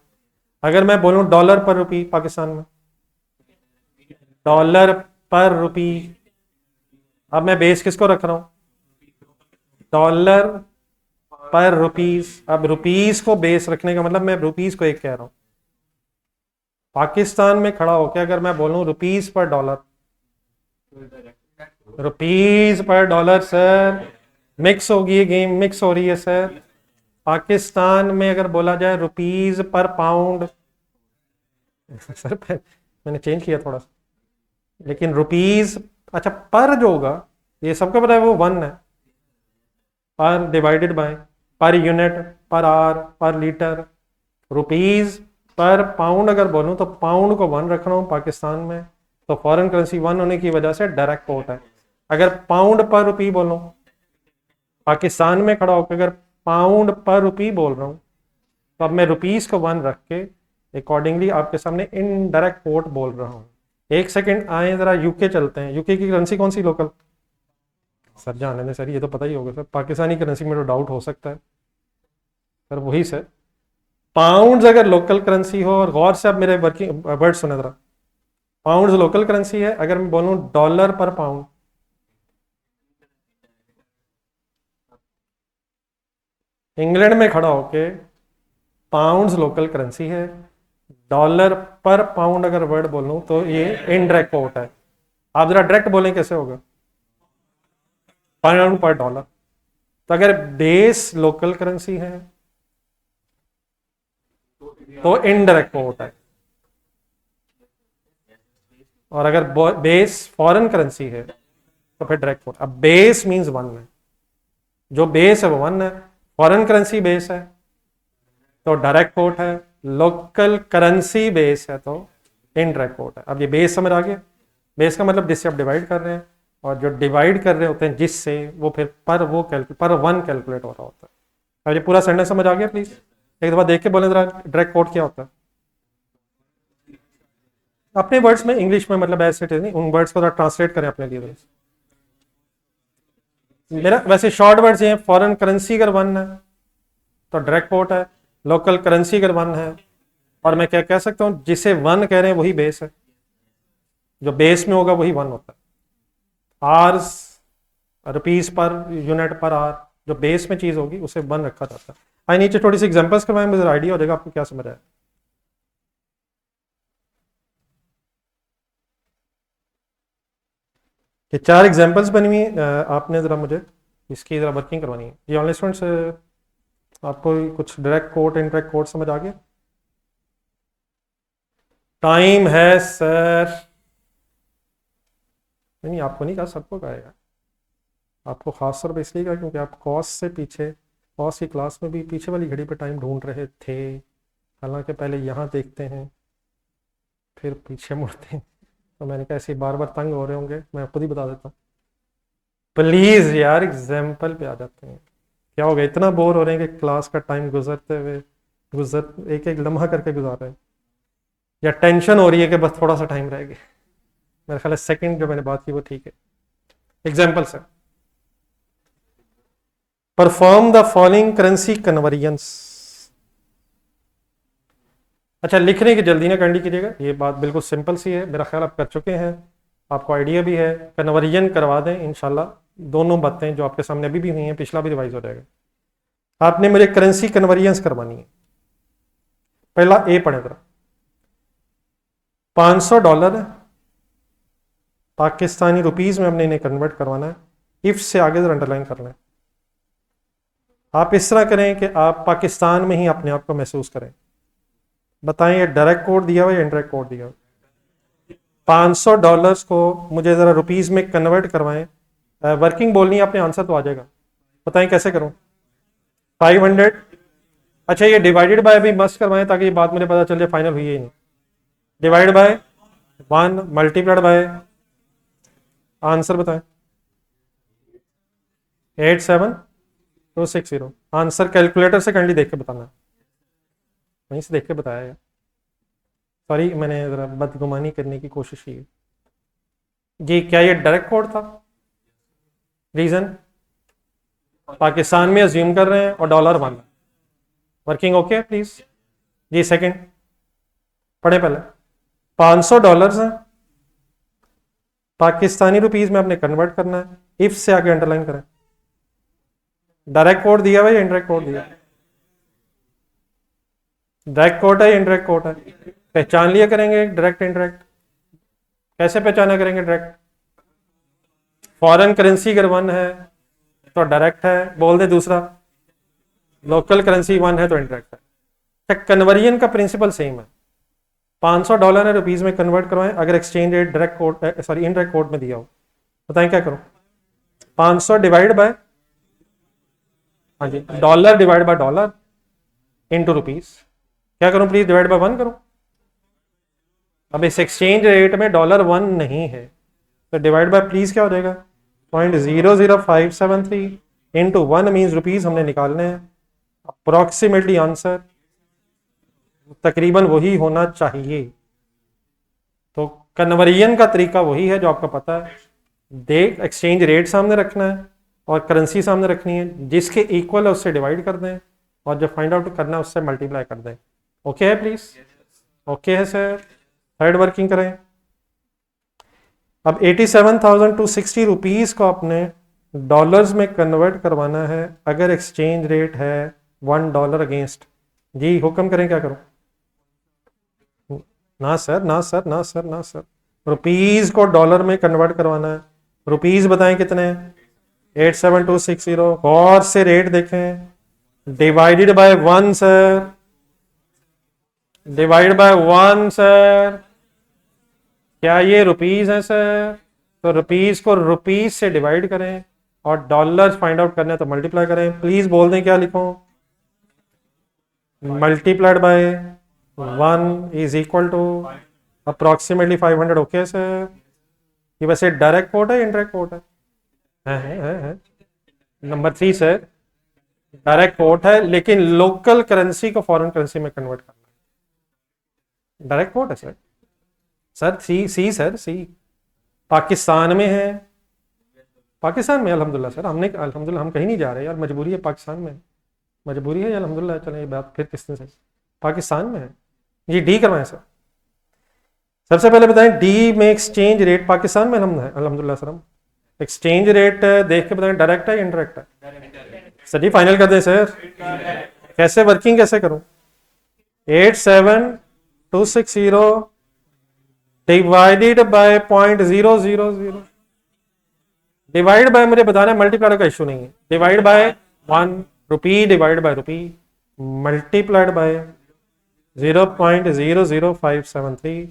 A: अगर मैं बोलूं डॉलर पर रुपी पाकिस्तान में, डॉलर पर रुपी, अब मैं बेस किसको रख रहा हूं? डॉलर पर रुपीज। अब रुपीज को बेस रखने का मतलब मैं रुपीज को 1 कह रहा हूं। पाकिस्तान में खड़ा होकर अगर मैं बोलूं rupees per dollar, rupees per dollar sir, mix होगी ये गेम, मिक्स हो रही है सर। पाकिस्तान में अगर बोला जाए रुपीज पर पाउंड सर मैंने चेंज किया थोड़ा सा, लेकिन रुपीज, अच्छा पर जो होगा ये सबको पता है वो 1 है। पर डिवाइडेड बाय, पर यूनिट, पर आर, पर लीटर। रुपीज पर पाउंड अगर बोलूं तो पाउंड को 1 रख रहा हूं पाकिस्तान में, तो फॉरेन करेंसी 1 होने की वजह से डायरेक्ट कोट है। अगर पाउंड पर रुपी बोलूं, पाकिस्तान में खड़ा होकर अगर पाउंड पर रुपी बोल रहा हूं तो अब मैं रुपीज को 1 रख के अकॉर्डिंगली आपके सामने इनडायरेक्ट कोट बोल रहा हूं। एक सेकंड आए जरा यूके चलते हैं। यूके की करेंसी कौन सी लोकल? सर जाने दें सर, ये तो पता ही होगा सर, पाकिस्तानी करेंसी में तो डाउट हो सकता है सर, वही सर। पाउंड्स अगर लोकल करेंसी हो, और गौर से आप मेरे वर्किंग वर्ड सुने जरा, पाउंड्स लोकल करेंसी है। अगर मैं बोलूं डॉलर पर पाउंड, इंग्लैंड में खड़ा होके पाउंड्स लोकल करेंसी है, डॉलर पर पाउंड अगर वर्ड बोलूं तो ये इनडायरेक्ट कोट है। आप जरा डायरेक्ट बोलें कैसे होगा, पाउंड पर डॉलर। तो अगर बेस लोकल करेंसी है तो इनडायरेक्ट कोट है, और अगर बेस फॉरेन करेंसी है तो फिर डायरेक्ट कोट। अब बेस मींस वन है, जो बेस है वो वन है, फॉरेन करेंसी बेस है तो डायरेक्ट कोट है, लोकल करेंसी बेस है तो इनडायरेक्ट कोट है। अब ये बेस समझ आ गया, बेस का मतलब जिससे आप डिवाइड कर रहे हैं, और जो डिवाइड कर रहे होते हैं जिससे, वो फिर पर वन कैलकुलेट हो रहा होता है। अब ये पूरा सेंटेंस समझ आ गया? प्लीज एक दफा देख के बोले जरा डायरेक्ट कोट क्या होता है अपने वर्ड्स में, इंग्लिश में, मतलब ऐसे नहीं, उन वर्ड्स को ट्रांसलेट करें अपने लिए। मेरा वैसे शॉर्ट वर्ड्स ये हैं, फॉरेन करेंसी अगर वन है तो डायरेक्ट कोट है, लोकल करेंसी अगर वन है, और मैं क्या कह सकता हूं, जिसे वन कह रहे हैं वही बेस है, जो बेस में होगा वही वन होता है। आर्स, रुपीज पर यूनिट पर आर, जो बेस में चीज होगी उसे वन रखा जाता है। आई नीचे थोड़ी सी एग्जांपल्स करवाएं, मुझे आइडिया हो जाएगा आपको क्या समझ आया। ये 4 एग्जांपल्स बनी हुई आपने जरा मुझे इसकी जरा वर्किंग करवानी है। ये ऑनलाइन स्टूडेंट्स आपको कुछ डायरेक्ट कोट इनडायरेक्ट कोट समझ आ गया? टाइम है सर। नहीं आपको नहीं कहा, सबको कहेगा, आपको खास तौर पर इसलिए कहा क्योंकि आप कॉस से पीछे, कॉस की क्लास में भी पीछे वाली घड़ी पे टाइम ढूंढ रहे थे, हालांकि पहले यहाँ देखते हैं फिर पीछे मुड़ते हैं। तो मैंने कहा ऐसे बार बार तंग हो रहे होंगे, मैं खुद ही बता देता हूँ। प्लीज यार एग्जाम्पल पे आ जाते हैं। क्या हो गया, इतना बोर हो रहे हैं कि क्लास का टाइम गुजरते हुए एक एक लम्हा करके गुजार रहे हैं, या टेंशन हो रही है कि बस थोड़ा सा टाइम रह गया? मेरे ख्याल है सेकंड जो मैंने बात की वो ठीक है। Example sir, perform the following currency convergence. अच्छा, लिखने की जल्दी ना करनी कीजिएगा, ये बात बिल्कुल सिंपल सी है, मेरा ख्याल आप कर चुके हैं, आपको आइडिया भी है। कन्वर्जन करवा दें इंशाल्लाह, दोनों बातें जो आपके सामने अभी भी हुई हैं, पिछला भी रिवाइज हो जाएगा। आपने मुझे करेंसी कन्वर्जन्स करवानी है। पहला ए पढ़े जरा, $500 पाकिस्तानी रुपीज में हमने इन्हें कन्वर्ट करवाना है। इफ से आगे जरा अंडरलाइन करना है। आप इस तरह करें कि आप पाकिस्तान में ही अपने आप को महसूस करें। बताएं ये डायरेक्ट कोड दिया हुआ या इनडायरेक्ट कोड दिया हुआ? $500 को मुझे जरा रुपीज में कन्वर्ट करवाएं। वर्किंग बोलनी है आपने, आंसर तो आ जाएगा। बताएं कैसे करूं? 500। अच्छा, ये डिवाइडेड बाय भी मस्ट करवाएं ताकि ये बात मुझे पता चल जाए फाइनल हुई है ही नहीं। Divide by 1 multiplied by, answer बताएं। 87260। आंसर कैलकुलेटर से काइंडली देख के बताना, वहीं से देख के बताया यार, सॉरी मैंने जरा बदगुमानी करने की कोशिश की जी। क्या ये डायरेक्ट कोड था? रीजन, पाकिस्तान में अज्यूम कर रहे हैं और dollar one. Working okay please जी। सेकंड पढ़े पहले, $500 है, पाकिस्तानी रुपीज में आपने कन्वर्ट करना है। इफ से आगे अंडरलाइन करें। डायरेक्ट कोड दिया हुआ या इनडायरेक्ट कोड दिया? डायरेक्ट कोड है, इनडायरेक्ट कोड है? पहचान लिया करेंगे डायरेक्ट इनडायरेक्ट। कैसे पहचाना करेंगे डायरेक्ट? फॉरेन करेंसी अगर वन है तो डायरेक्ट है, बोल दे। दूसरा, लोकल करेंसी वन है तो इनडायरेक्ट है। कन्वर्जन का प्रिंसिपल सेम है। $500 है, रुपीज में कन्वर्ट करवाएं अगर exchange rate direct code sorry indirect code में दिया हो। बताएं क्या करूं? 500 डिवाइड बाय, हाँ जी, dollar divide by dollar into rupees. क्या करूं प्लीज? डिवाइड बाय 1 करूं। अब इस एक्सचेंज रेट में डॉलर वन नहीं है तो डिवाइड बाय प्लीज क्या हो जाएगा? 0.00573 इंटू 1 मीन्स रुपीज हमने निकालने हैं। अप्रोक्सीमेटली आंसर तकरीबन वही होना चाहिए। तो कन्वर्जन का तरीका वही है जो आपका पता है। देख, एक्सचेंज रेट सामने रखना है और करेंसी सामने रखनी है, जिसके इक्वल है उससे डिवाइड कर दें और जो फाइंड आउट करना है उससे मल्टीप्लाई कर दें। ओके है प्लीज? ओके है सर। थर्ड वर्किंग करें। अब 87,260 रुपीज को आपने डॉलर्स में कन्वर्ट करवाना है अगर एक्सचेंज रेट है $1 अगेंस्ट। जी हुक्म करें, क्या करूं? ना सर, ना सर, ना सर, ना सर, रुपीज को डॉलर में कन्वर्ट करवाना है। रुपीज बताएं कितने? 87260। और से रेट देखें, divided by one sir, divide by one sir. क्या ये रुपीज है सर? तो रुपीज को रुपीज से डिवाइड करें और डॉलर फाइंड आउट करने तो मल्टीप्लाई करें। प्लीज बोल दें क्या लिखूं? Multiplied by one is equal to approximately 500। Okay sir, ये वैसे डायरेक्ट कोड है इनडायरेक्ट कोड है? है। नंबर 3 सर, डायरेक्ट कोड है लेकिन लोकल करेंसी को फॉरेन करेंसी में कन्वर्ट करना है। डायरेक्ट कोड है sir. Sir C C sir C. Pakistan में है, पाकिस्तान में अल्हम्दुलिल्लाह सर। हमने अल्हम्दुलिल्लाह हम कहीं नहीं जा रहे यार, मजबूरी है, पाकिस्तान में मजबूरी है अल्हम्दुलिल्लाह। चलें ये बात फिर किसने से, पाकिस्तान में है जी। डी करवाएं सर। सबसे पहले बताएं डी में एक्सचेंज रेट पाकिस्तान में हम है अल्हम्दुलिल्लाह सर। हम एक्सचेंज रेट देख के बताएं डायरेक्ट है इनडायरेक्ट है? सर जी फाइनल कर दें सर। कैसे वर्किंग कैसे करूं? 87260 डिवाइडेड बाय 0.000 डिवाइड बाय, मुझे बताना है मल्टीप्लाइड का इशू नहीं है। Divide by 1 rupee divide by rupee multiplied by 0.00573।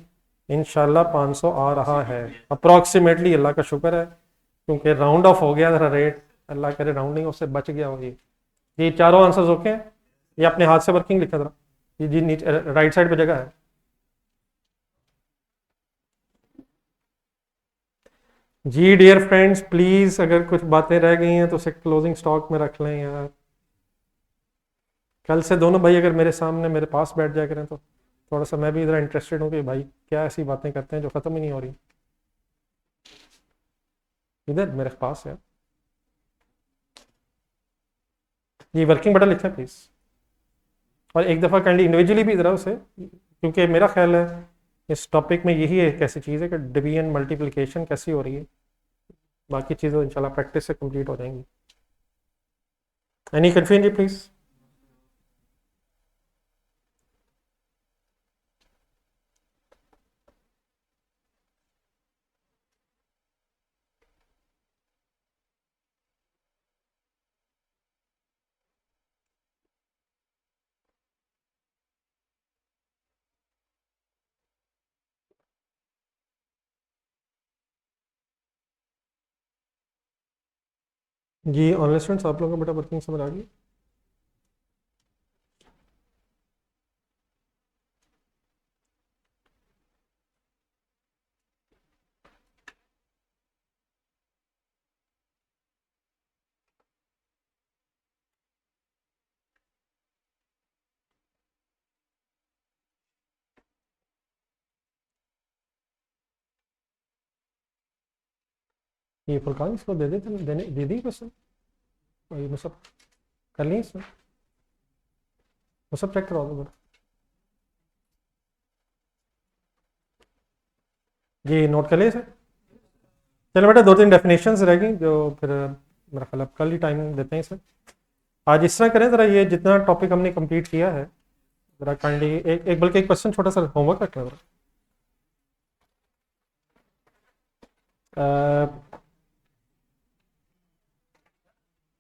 A: इंशाल्लाह 500 आ रहा है अप्रोक्सीमेटली। अल्लाह का शुक्र है क्योंकि राउंड ऑफ हो गया जरा रेट, अल्लाह करे राउंडिंग उससे बच गया हो। ये चारों आंसर्स ओके हैं? ये अपने हाथ से वर्किंग लिखा जरा, ये जी नीचे राइट साइड पे जगह है। जी डियर फ्रेंड्स प्लीज अगर कुछ बातें रह गई हैं तो उसे क्लोजिंग स्टॉक में रख लें यार। कल से दोनों भाई अगर मेरे सामने मेरे पास बैठ जाया करें तो थोड़ा सा मैं भी इधर इंटरेस्टेड हूँ कि भाई क्या ऐसी बातें करते हैं जो ख़त्म ही नहीं हो रही। इधर मेरे पास है ये वर्किंग बटन लिखें प्लीज़, और एक दफ़ा काइंडली इंडिविजुअली भी इधर उसे, क्योंकि मेरा ख्याल है इस टॉपिक में यही एक ऐसी चीज़ है कि डिवीजन मल्टीप्लिकेशन कैसी हो रही है। बाकी चीज़ें इंशाल्लाह प्रैक्टिस से कंप्लीट हो जाएंगी। एनी कंफ्यूजन जी प्लीज़? जी ऑनलाइन स्टूडेंट्स आप लोगों को बेटा वर्किंग समझ आ गई? ये फुरकान इसको दे देते, देने दे दी क्वेश्चन, और ये सब कर ली इसमें, वो सब चेक करवा दो बेटा। जी नोट कर लिए सर? चलो बेटा 2-3 डेफिनेशंस रह गई जो फिर मेरा ख्याल अब कल ही टाइम देते हैं सर। आज इस तरह करें ज़रा, ये जितना टॉपिक हमने कंप्लीट किया है ज़रा काइंडली एक बल्कि एक क्वेश्चन छोटा सा होमवर्क रख लें।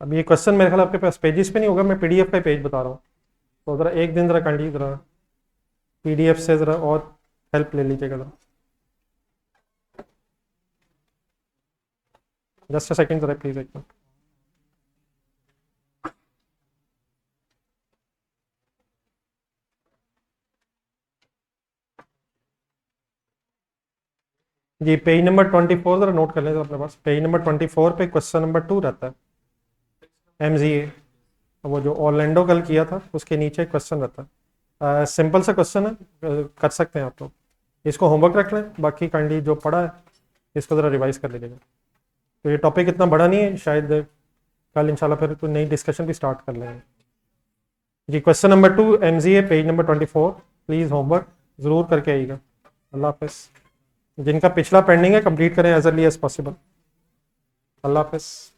A: अब ये क्वेश्चन मेरे ख्याल आपके पास पेजेस पे नहीं होगा, मैं पीडीएफ का पेज बता रहा हूँ, तो ज़रा एक दिन ज़रा काइंडली ज़रा पीडीएफ से ज़रा और हेल्प ले लीजिएगा ज़रा। जस्ट अ सेकंड ज़रा प्लीज़, एक मिनट। जी पेज नंबर 24 ज़रा नोट कर लें अपने पास। पेज नंबर 24 पे क्वेश्चन नंबर 2 रहता है, एमजीए, वो जो ऑरलैंडो कल किया था उसके नीचे क्वेश्चन रहता है। सिंपल सा क्वेश्चन है, कर सकते हैं आप लोग। इसको होमवर्क रख लें, बाकी काइंडली जो पढ़ा है इसको ज़रा रिवाइज कर लीजिएगा। तो ये टॉपिक इतना बड़ा नहीं है, शायद कल इंशाल्लाह फिर कोई नई डिस्कशन भी स्टार्ट कर लेंगे। जी question number 2 MGA page number 24, please homework ज़रूर करके आइएगा। अल्लाह हाफ़िज़। जिनका पिछला पेंडिंग है कंप्लीट करें एज अर्ली एज पॉसिबल। अल्लाह हाफ़िज़।